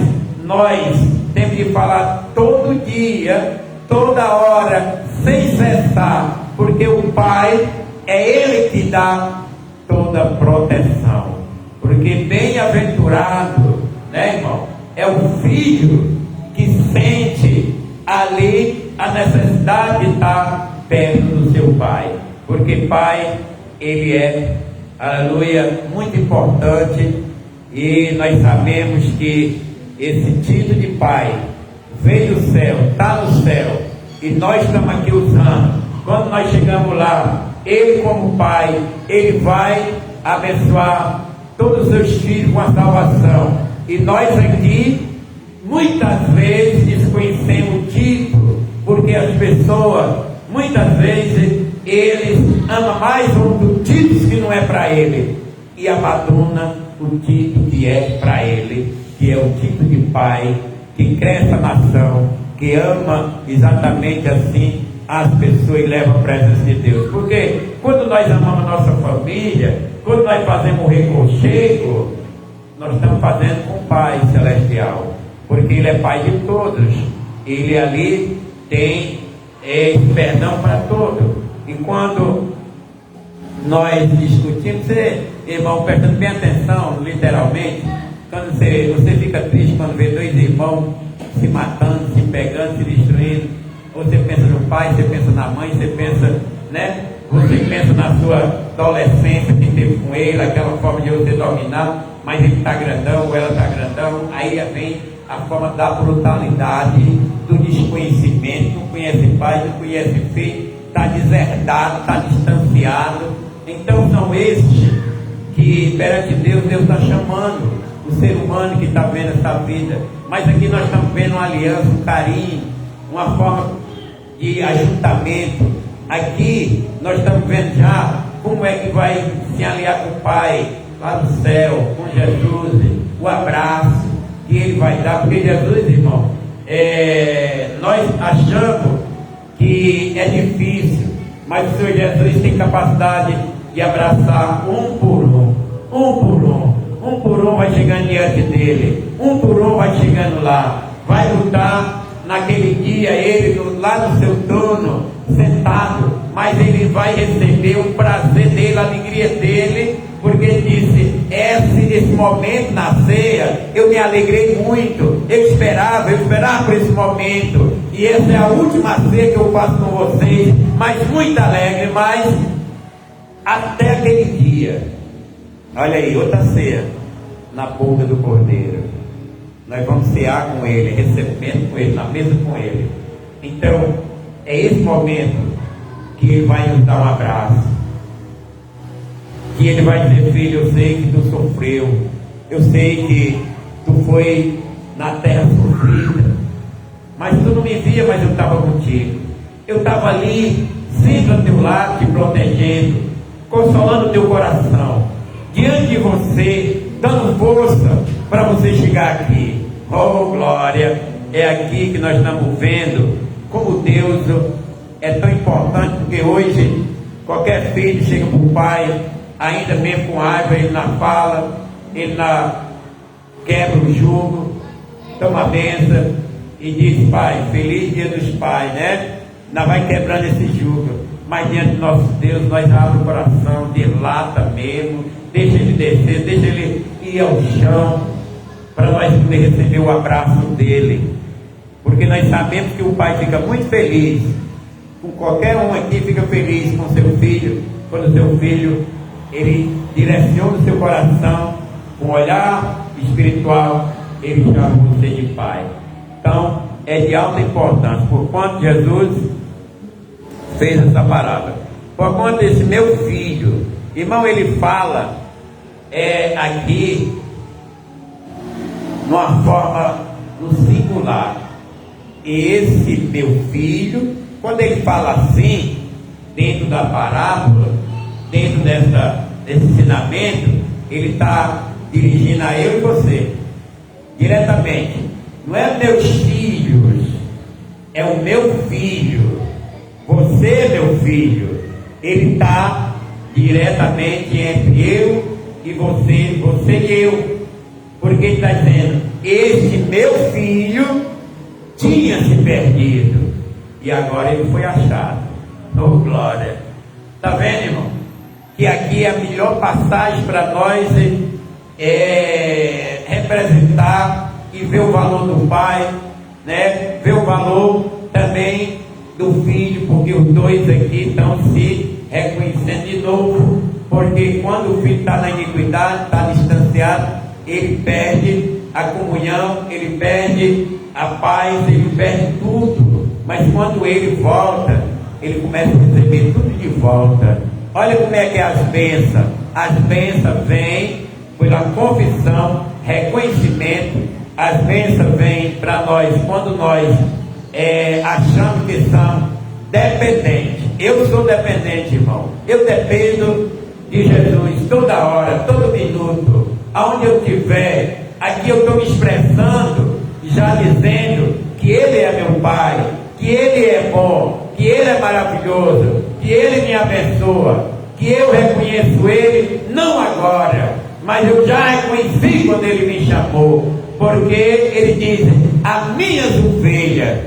nós temos de falar todo dia, toda hora, sem cessar, porque o pai é ele que dá toda a proteção. Porque bem-aventurado, né, irmão, é o filho que sente ali a necessidade de estar perto do seu pai, porque pai, ele é, aleluia, muito importante. E nós sabemos que esse título de pai veio do céu, está no céu, e nós estamos aqui usando. Quando nós chegamos lá, ele como pai, ele vai abençoar todos os seus filhos com a salvação. E nós aqui muitas vezes desconhecemos o título, porque as pessoas muitas vezes eles amam mais um título que não é para ele e abandona o título que é para ele, que é o título de pai, que cresce a nação, que ama exatamente assim as pessoas e leva a presença de Deus. Porque quando nós amamos a nossa família, quando nós fazemos o reconchego, nós estamos fazendo com o Pai Celestial, porque Ele é Pai de todos. Ele ali tem perdão para todos. E quando nós discutimos, você, irmão, prestando bem atenção, literalmente, quando você fica triste quando vê dois irmãos se matando, se pegando, se destruindo. Você pensa no pai, você pensa na mãe, você pensa, né? Você pensa na sua adolescência que teve com ele, aquela forma de você dominar, mas ele está grandão, ou ela está grandão. Aí vem a forma da brutalidade, do desconhecimento. Não conhece pai, não conhece filho, está deserdado, está distanciado. Então são esses que perante Deus está chamando o ser humano que está vendo essa vida. Mas aqui nós estamos vendo uma aliança, um carinho, uma forma de ajuntamento. Aqui nós estamos vendo já como é que vai se aliar com o Pai lá no céu, com Jesus, o abraço que Ele vai dar, porque Jesus, irmão, nós achamos que é difícil, mas o Senhor Jesus tem capacidade de abraçar um por um, um por um vai chegando diante dele, um por um vai chegando lá, vai lutar. Naquele dia, ele lá no seu trono, sentado, mas ele vai receber o prazer dele, a alegria dele, porque ele disse: esse momento na ceia, eu me alegrei muito, eu esperava por esse momento, e essa é a última ceia que eu faço com vocês, mas muito alegre, mas até aquele dia, olha aí, outra ceia, na boca do Cordeiro. Nós vamos cear com Ele, recebendo com Ele, na mesa com Ele. Então, é esse momento que Ele vai nos dar um abraço, que Ele vai dizer: filho, eu sei que tu sofreu, eu sei que tu foi na terra sofrida, mas tu não me via, mas eu estava contigo. Eu estava ali, sempre ao teu lado, te protegendo, consolando o teu coração, diante de você, dando força para você chegar aqui. Oh glória, é aqui que nós estamos vendo como Deus é tão importante, porque hoje Qualquer filho chega para o pai, ainda mesmo com raiva, ele não fala, ele não quebra o jugo, toma a benção e diz: pai, feliz dia dos pais, né? Não vai quebrando esse jugo, mas diante do nosso Deus nós abrimos o coração, dilata mesmo, deixa ele descer, deixa ele ir ao chão, para nós poder receber o abraço dele, porque nós sabemos que o pai fica muito feliz, com qualquer um aqui fica feliz com seu filho, quando seu filho, ele direciona o seu coração, com um olhar espiritual, ele chama você de pai. Então, é de alta importância, por quanto Jesus fez essa parábola. Por quanto esse meu filho, irmão, ele fala aqui numa forma no singular. E esse meu filho, quando ele fala assim, dentro da parábola, dentro desse ensinamento, ele está dirigindo a eu e você, diretamente. Não é meus filhos, é o meu filho. Você, meu filho, ele está diretamente entre eu e você, você e eu. Porque ele está dizendo: este meu filho tinha se perdido e agora ele foi achado. Oh, glória! Está vendo, irmão? Que aqui a melhor passagem para nós é representar e ver o valor do pai, né? Ver o valor também do filho, porque os dois aqui estão se reconhecendo de novo, porque quando o filho está na iniquidade, está distanciado, ele perde a comunhão, ele perde a paz, ele perde tudo. Mas quando ele volta, ele começa a receber tudo de volta. Olha como é que é as bênçãos vêm pela confissão, reconhecimento. As bênçãos vêm para nós quando nós achamos que somos dependentes. Eu sou dependente, irmão. Eu dependo de Jesus toda hora, todo minuto. Aonde eu estiver, aqui eu estou me expressando, já dizendo que Ele é meu Pai, que Ele é bom, que Ele é maravilhoso, que Ele me abençoa, que eu reconheço Ele, não agora, mas eu já reconheci quando Ele me chamou, porque Ele diz: as minhas ovelhas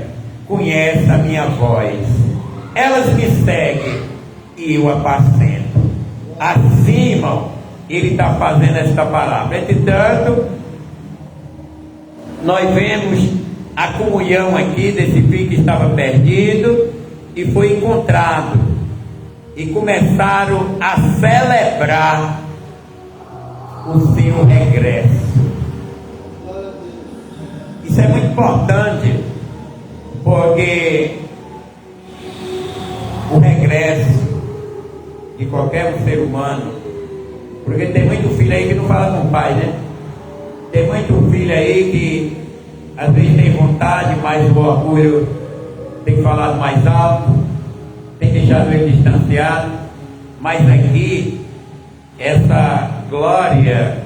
conhecem a minha voz, elas me seguem e eu apacento. Assim, irmão, Ele está fazendo esta palavra. Entretanto, nós vemos a comunhão aqui desse filho que estava perdido e foi encontrado, e começaram a celebrar o seu regresso. Isso é muito importante, porque o regresso de qualquer ser humano, porque tem muito filho aí que não fala com o pai, né? Tem muito filho aí que às vezes tem vontade, mas o orgulho tem falado mais alto, tem deixado ele distanciado. Mas aqui, essa glória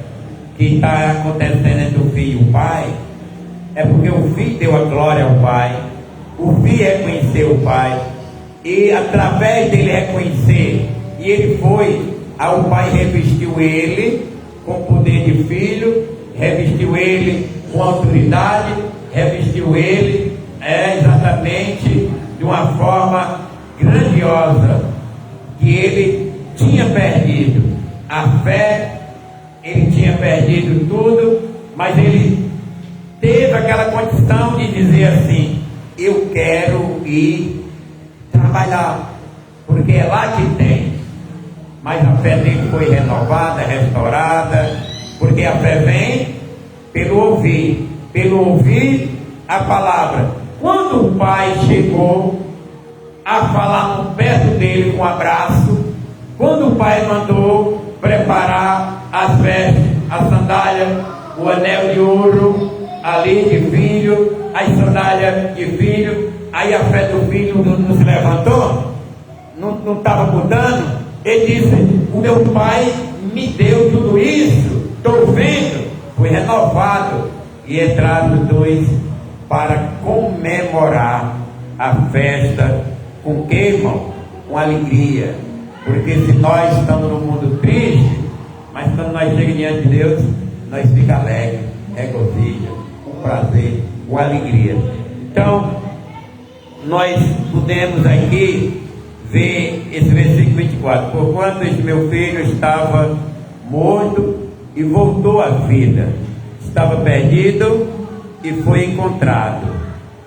que está acontecendo entre o filho e o pai, é porque o filho deu a glória ao pai, o filho reconheceu o pai, e através dele reconhecer, e ele foi, o pai revestiu ele com poder de filho, revestiu ele com autoridade, revestiu ele exatamente de uma forma grandiosa, que ele tinha perdido a fé, ele tinha perdido tudo, mas ele teve aquela condição de dizer assim: eu quero ir trabalhar, porque é lá que tem. Mas a fé dele foi renovada, restaurada, porque a fé vem pelo ouvir a palavra. Quando o pai chegou a falar perto dele com um abraço, quando o pai mandou preparar as vestes, a sandália, o anel de ouro ali de filho, as sandálias de filho, aí a fé do filho não se levantou, não estava mudando. Ele disse: o meu pai me deu tudo isso, estou vendo. Foi renovado e entraram os dois para comemorar a festa. Com que, irmão? Com alegria. Porque se nós estamos num mundo triste, mas quando nós chegamos diante de Deus, nós ficamos alegres, regozija, com prazer, com alegria. Então, nós podemos aqui ver esse versículo 24. Porquanto este meu filho estava morto e voltou à vida, estava perdido e foi encontrado.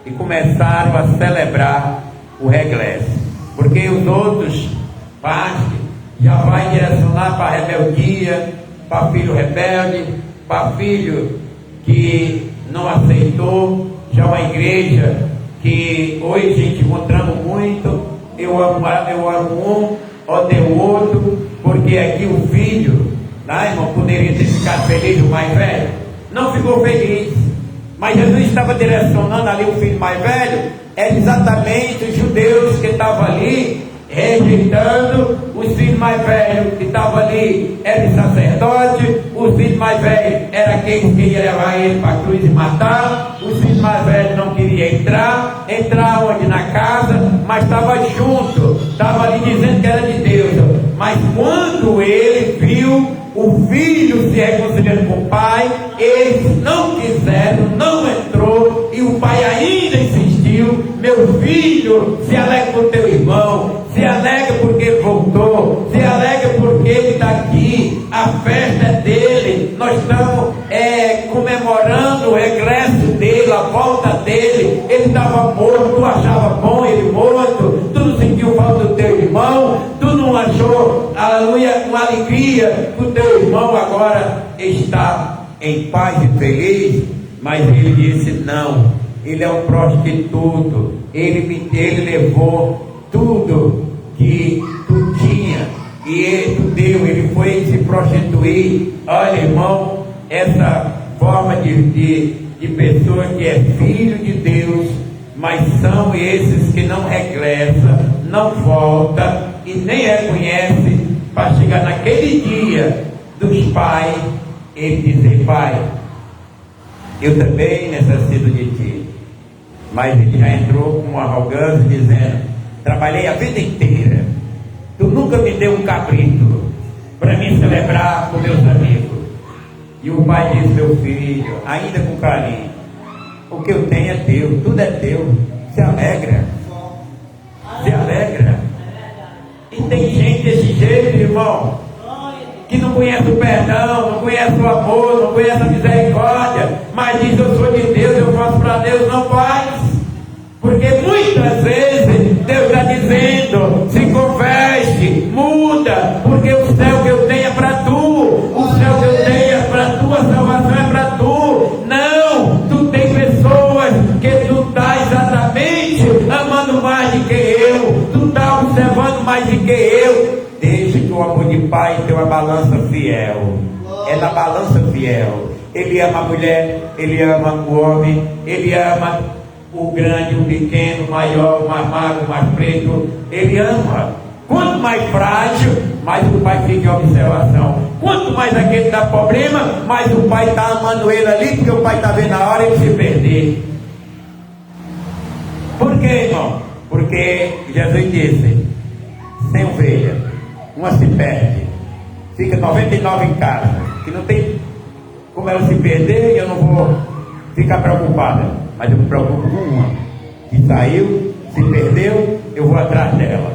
E começaram a celebrar o regresso. Porque os outros partes já vai direcionar para a rebeldia, para filho rebelde, para filho que não aceitou. Já uma igreja que hoje a gente encontramos muito, eu amo um, odeio o outro, porque aqui o filho, irmão, poderia ter ficado feliz, o mais velho, não ficou feliz, mas Jesus estava direcionando ali o filho mais velho, era exatamente os judeus que estavam ali, rejeitando os filhos mais velhos que estavam ali, era o sacerdote, os filhos mais velhos eram aqueles que iam levar ele para a cruz e matar, os filhos mais velhos não queriam entrar onde? Na casa, mas estava junto, estava ali dizendo que era de Deus, mas quando ele viu o filho se reconciliando com o pai, eles não quiseram, não entrou, e o pai ainda insistiu: meu filho, se alegra com teu irmão, se alegra porque ele voltou, se alegra porque ele está aqui, a festa é dele, nós estamos comemorando o regresso dele, a volta dele. Ele estava morto, tu achava bom ele morto, tu não sentiu falta do teu irmão, tu não achou, aleluia, uma alegria que o teu irmão agora está em paz e feliz? Mas ele disse: não, ele é um prostituto, ele levou tudo que tu tinha e ele tu deu, ele foi se prostituir. Olha, irmão, essa forma de pessoa que é filho de Deus, mas são esses que não regressam, não voltam e nem reconhecem, para chegar naquele dia dos pais, ele dizer: pai, eu também necessito de ti. Mas ele já entrou com uma arrogância, dizendo: trabalhei a vida inteira, tu nunca me deu um cabrito para me celebrar com meus amigos. E o pai disse: meu filho, ainda com carinho, o que eu tenho é teu, tudo é teu, se alegra, se alegra. E tem gente desse jeito, irmão, que não conhece o perdão, não conhece o amor, não conhece a misericórdia, mas diz: eu sou de Deus, eu faço para Deus. Não faz, porque muitas vezes Deus está dizendo: se converte, muda, porque o céu que eu tenho é para tu, o céu que eu tenho é para tu, a salvação é para tu. Não, tu tem pessoas que tu está exatamente amando mais do que eu, tu está observando mais do que eu. Deixa que o amor de pai tenha uma balança fiel. É na balança fiel. Ele ama a mulher, ele ama o homem, ele ama o grande, o pequeno, o maior, o mais magro, o mais preto. Ele ama. Quanto mais frágil, mais o pai fica em observação. Quanto mais aquele dá problema, mais o pai está amando ele ali, porque o pai está vendo a hora ele se perder. Por quê, irmão? Porque Jesus disse: sem ovelha, uma se perde, fica 99 em casa, que não tem como ela se perder, eu não vou ficar preocupada, mas eu me preocupo com uma que saiu, se perdeu, eu vou atrás dela.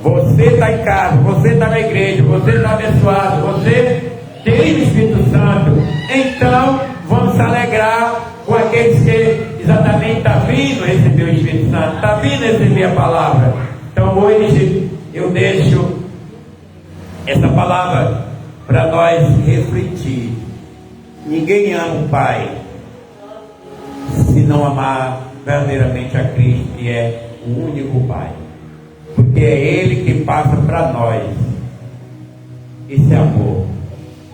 Você está em casa, você está na igreja, você está abençoado, você tem o Espírito Santo, então vamos se alegrar com aqueles que exatamente está vindo receber o Espírito Santo, está vindo receber a palavra. Então hoje eu deixo essa palavra para nós refletir. Ninguém ama o Pai se não amar verdadeiramente a Cristo, que é o único Pai, porque é Ele que passa para nós esse amor.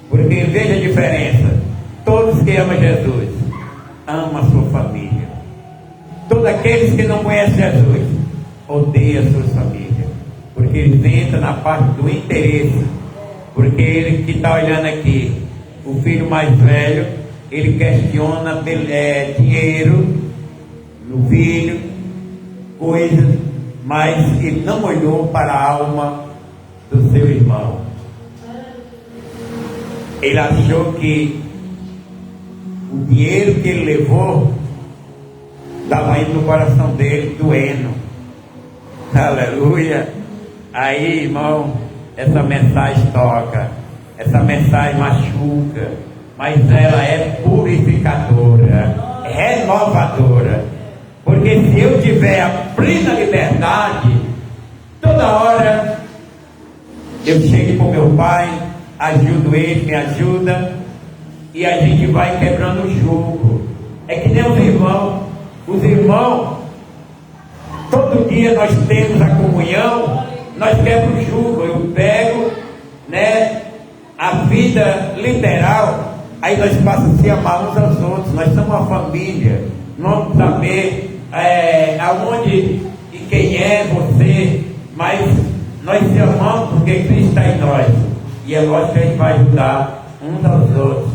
Porque veja a diferença: todos que amam Jesus amam a sua família, todos aqueles que não conhecem Jesus odeiam as suas famílias, porque eles entram na parte do interesse. Porque ele que está olhando aqui, o filho mais velho, ele questiona dinheiro no filho, coisas, mas ele não olhou para a alma do seu irmão. Ele achou que o dinheiro que ele levou estava indo no coração dele, doendo. Aleluia. Aí, irmão, essa mensagem toca, essa mensagem machuca, mas ela é purificadora, renovadora. Porque se eu tiver a plena liberdade, toda hora eu chego para o meu pai, ajudo ele, me ajuda, e a gente vai quebrando o jugo. É que nem os irmãos. Os irmãos, todo dia nós temos a comunhão, nós quebramos o jugo. Eu pego, né, a vida literal, aí nós passamos a se amar uns aos outros. Nós somos uma família. Não vamos saber aonde e quem é você, mas nós se amamos porque Cristo está em nós. E é lógico que a gente vai ajudar uns aos outros.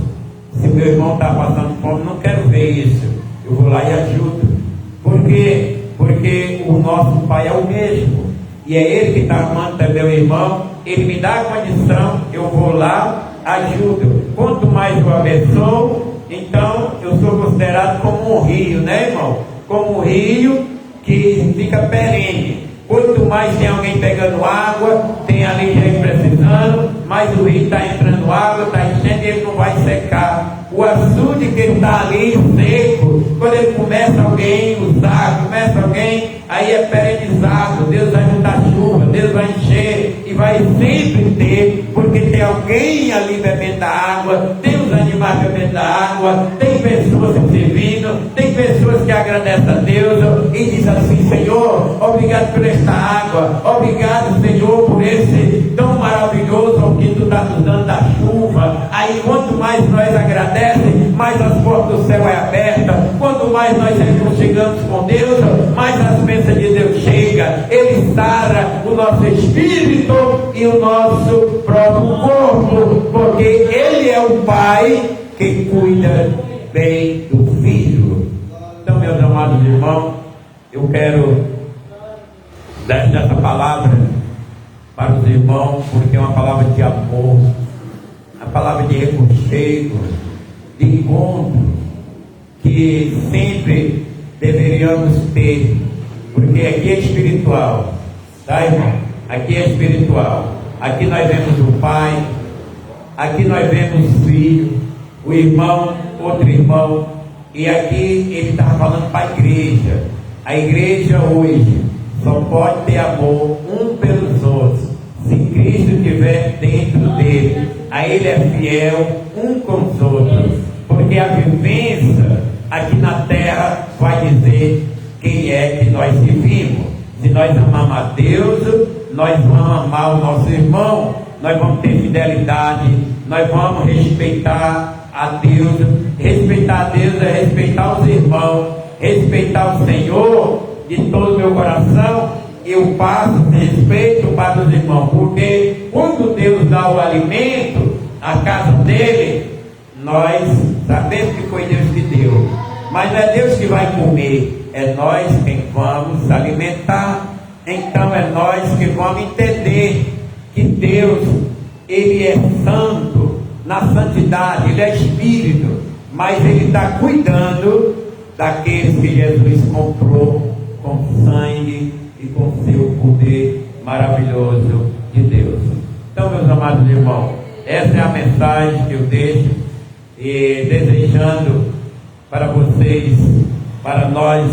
Se meu irmão está passando fome, não quero ver isso. Eu vou lá e ajudo. Por quê? Porque o nosso Pai é o mesmo. E é Ele que está amando também meu irmão. Ele me dá a condição, eu vou lá, ajudo. Quanto mais eu abençoo, então eu sou considerado como um rio, né, irmão? Como um rio que fica perene. Quanto mais tem alguém pegando água, tem ali gente precisando, mais o rio está entrando água, está enchendo e ele não vai secar. O açude que ele está ali seco, quando ele começa alguém usar, aí é perenizado. Deus vai botar chuva, Deus vai encher e vai sempre ter, porque tem alguém ali bebendo da água, tem os animais bebendo da água, tem pessoas se servindo, tem pessoas que agradecem a Deus e dizem assim: Senhor, obrigado por esta água, obrigado, Senhor, por esse tão maravilhoso que tu está nos dando da chuva. Aí quanto mais nós agradecemos, mais as portas do céu é aberta. Quanto mais nós chegamos com Deus, mais as bênçãos de Deus chega. Ele sara o nosso espírito e o nosso próprio corpo, porque Ele é o Pai que cuida bem do Filho. Então, meus amados irmãos, eu quero dar essa palavra para os irmãos, porque é uma palavra de amor, uma palavra de reconchego, de encontro, que sempre deveríamos ter, porque aqui é espiritual, tá, irmão? Aqui é espiritual. Aqui nós vemos o Pai, aqui nós vemos o Filho, o irmão, outro irmão, e aqui ele estava falando para a igreja. A igreja hoje só pode ter amor um pelos outros se Cristo estiver dentro dele. Aí ele é fiel um com os outros, porque a vivência aqui na terra vai dizer quem é que nós servimos. Se nós amamos a Deus, nós vamos amar o nosso irmão, nós vamos ter fidelidade, nós vamos respeitar a Deus. Respeitar a Deus é respeitar os irmãos, respeitar o Senhor de todo o meu coração. Eu passo respeito para os irmãos, porque quando Deus dá o alimento, a casa dele, nós sabemos que foi Deus que deu, mas não é Deus que vai comer, é nós quem vamos alimentar. Então é nós que vamos entender que Deus, Ele é santo, na santidade, Ele é Espírito, mas Ele está cuidando daqueles que Jesus comprou com sangue e com seu poder maravilhoso de Deus. Então, meus amados irmãos, essa é a mensagem que eu deixo, e desejando para vocês, para nós,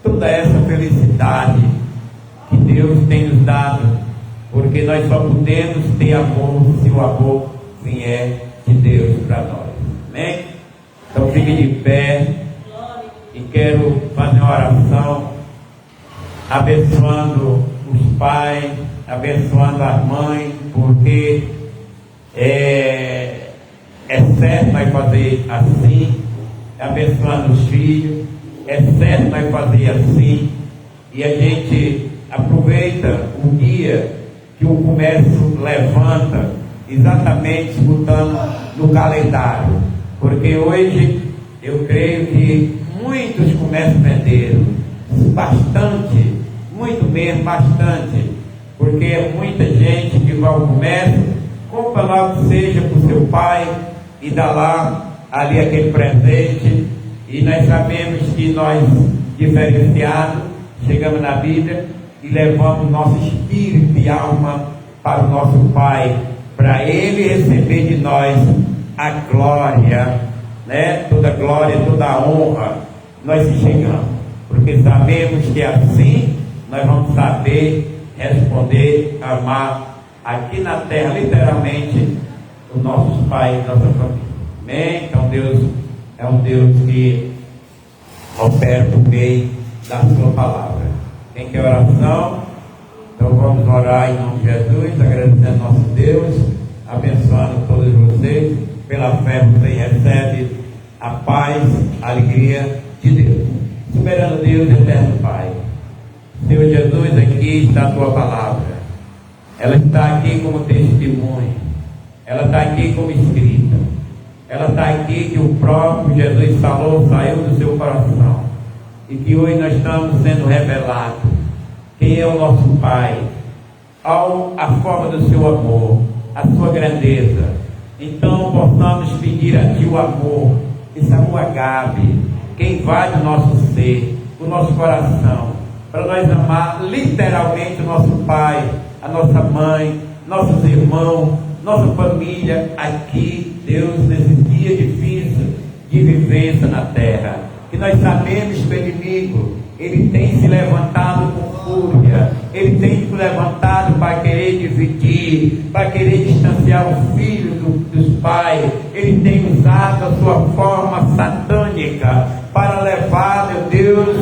toda essa felicidade que Deus tem nos dado, porque nós só podemos ter amor se o amor vier de Deus para nós. Amém? Então fique de pé e quero fazer uma oração abençoando os pais, abençoando as mães, porque é certo nós fazer assim, abençoando os filhos, é certo nós fazer assim, e a gente aproveita o dia que o comércio levanta, exatamente escutando no calendário, porque hoje eu creio que muitos comércios venderam bastante, muito mesmo, bastante, porque é muita gente que vai ao comércio, compra lá o que seja para o seu pai e dá lá ali aquele presente, e nós sabemos que nós, diferenciados, chegamos na Bíblia e levamos nosso espírito e alma para o nosso Pai, para Ele receber de nós a glória, né? Toda glória, toda a honra, nós chegamos, porque sabemos que assim nós vamos saber responder, amar aqui na terra, literalmente, os nossos pais e nossa família. Amém? Então Deus é um Deus que opera por meio da sua palavra. Quem quer oração? Então vamos orar em nome de Jesus, agradecendo nosso Deus, abençoando todos vocês. Pela fé vocês recebem a paz, a alegria de Deus. Soberano Deus, eterno Pai, Senhor Jesus, aqui está a tua palavra. Ela está aqui como testemunho, ela está aqui como escrita, ela está aqui que o próprio Jesus falou, saiu do seu coração, e que hoje nós estamos sendo revelados quem é o nosso Pai, a forma do seu amor, a sua grandeza. Então possamos pedir a Ti o amor, esse amor agape, que invade o nosso ser, o nosso coração, para nós amar literalmente o nosso pai, a nossa mãe, nossos irmãos, nossa família aqui, Deus, nesse dia difícil de vivência na terra, que nós sabemos que o inimigo, ele tem se levantado com fúria, ele tem se levantado para querer dividir, para querer distanciar o filho dos pais, ele tem usado a sua forma satânica para levar, meu Deus,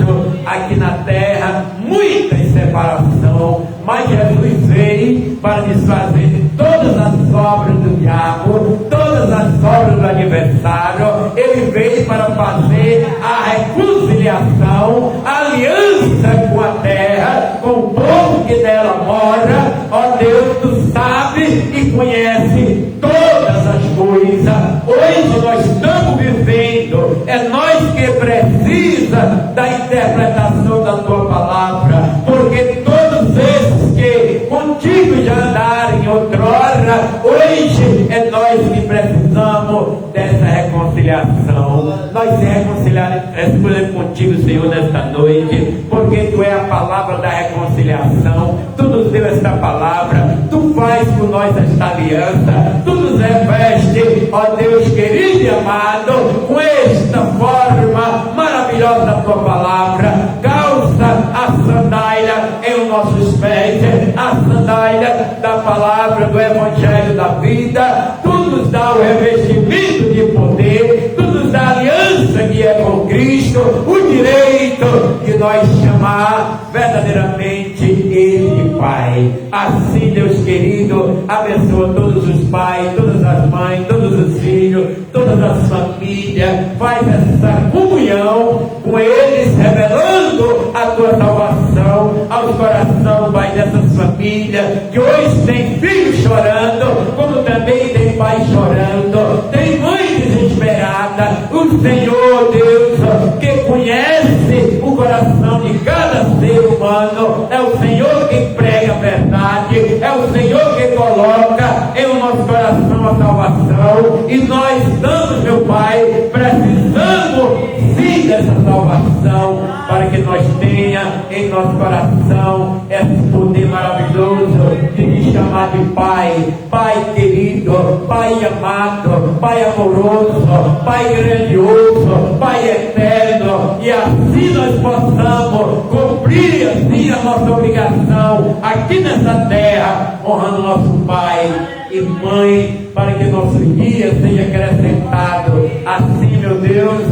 aqui na terra, muita separação, mas Jesus veio para desfazer de todas as obras do diabo, todas as obras do adversário. Ele veio para fazer a reconciliação, a aliança com a terra, com o povo que nela mora. Ó Deus, Tu sabe e conhece todas as coisas. Hoje nós estamos vivendo, é nós que precisa da interpretação da Tua palavra, porque todos esses que contigo já andaram em outrora, hoje é nós que precisamos dessa reconciliação. Nós se reconciliaremos contigo, Senhor, nesta noite, porque Tu é a palavra da reconciliação. Tu nos deu esta palavra, Tu faz com nós esta aliança, Tu nos reveste, ó Deus querido e amado, com esta forma maravilhosa da Tua palavra. Calça a sandália em nossos pés, a sandália da palavra do Evangelho da vida. Tu nos dá o revestimento de poder, Tu nos dá a aliança que é com Cristo, o direito de nós chamar verdadeiramente Ele de Pai. Assim, Deus querido, abençoa todos os pais, todas as mães, todos os filhos, todas as famílias. Faz essa comunhão com eles, revelando a Tua salvação aos corações, Pai, dessas famílias que hoje tem filhos chorando, como também tem pai chorando, tem mãe desesperada. O Senhor Deus, que conhece o coração de cada ser humano, é o Senhor que prega a verdade, é o Senhor que coloca em o nosso coração a salvação, e nós estamos, meu Pai, precisamos sim dessa salvação, para que nós tenha em nosso coração esse poder maravilhoso de te chamar de Pai, Pai querido, Pai amado, Pai amoroso, Pai grandioso, Pai eterno, e assim nós possamos cumprir assim a nossa obrigação aqui nessa terra, honrando nosso Pai e Mãe, para que nosso dia seja acrescentado. Assim, meu Deus,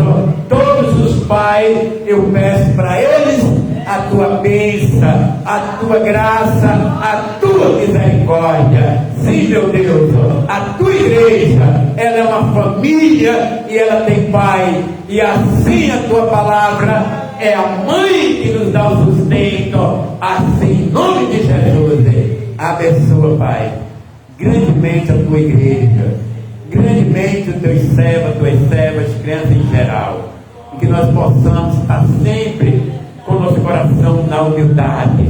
todos os pais, eu peço para eles a Tua bênção, a Tua graça, a Tua misericórdia. Sim, meu Deus, a Tua igreja, ela é uma família e ela tem pai, e assim a Tua palavra é a mãe que nos dá o sustento. Assim, em nome de Jesus, abençoa, Pai, grandemente a Tua igreja, grandemente os Teus servos, Tuas servas, crianças em geral, e que nós possamos estar sempre com o nosso coração na humildade,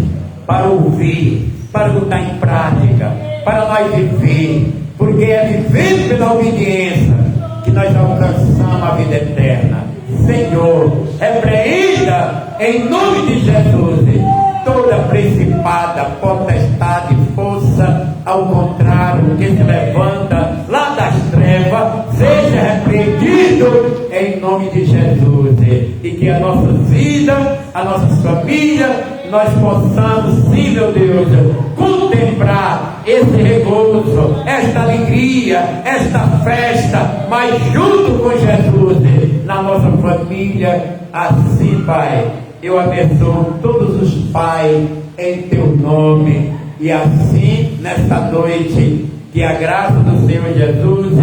para ouvir, para botar em prática, para nós viver, porque é vivendo pela obediência que nós alcançamos a vida eterna. Senhor, repreenda em nome de Jesus toda principada, potestade, força ao contrário que se levanta lá das trevas, seja repreendido em nome de Jesus, e que a nossa vida, a nossa família, nós possamos, sim, meu Deus, contemplar esse regozo, esta alegria, esta festa, mas junto com Jesus, na nossa família. Assim, Pai, eu abençoo todos os pais em Teu nome, e assim, nesta noite, que a graça do Senhor Jesus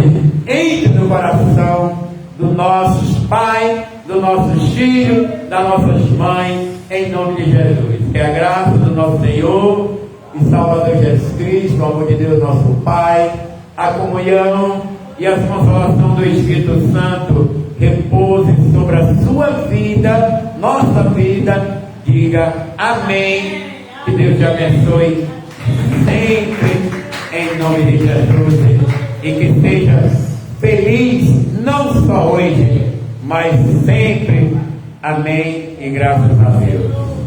entre no coração dos nossos pais, dos nossos filhos, das nossas mães, em nome de Jesus. Que a graça do nosso Senhor e Salvador Jesus Cristo, o amor de Deus nosso Pai, a comunhão e a consolação do Espírito Santo repouse sobre a sua vida, nossa vida. Diga amém. Que Deus te abençoe sempre, em nome de Jesus, e que seja feliz, não só hoje, mas sempre. Amém, e graças a Deus.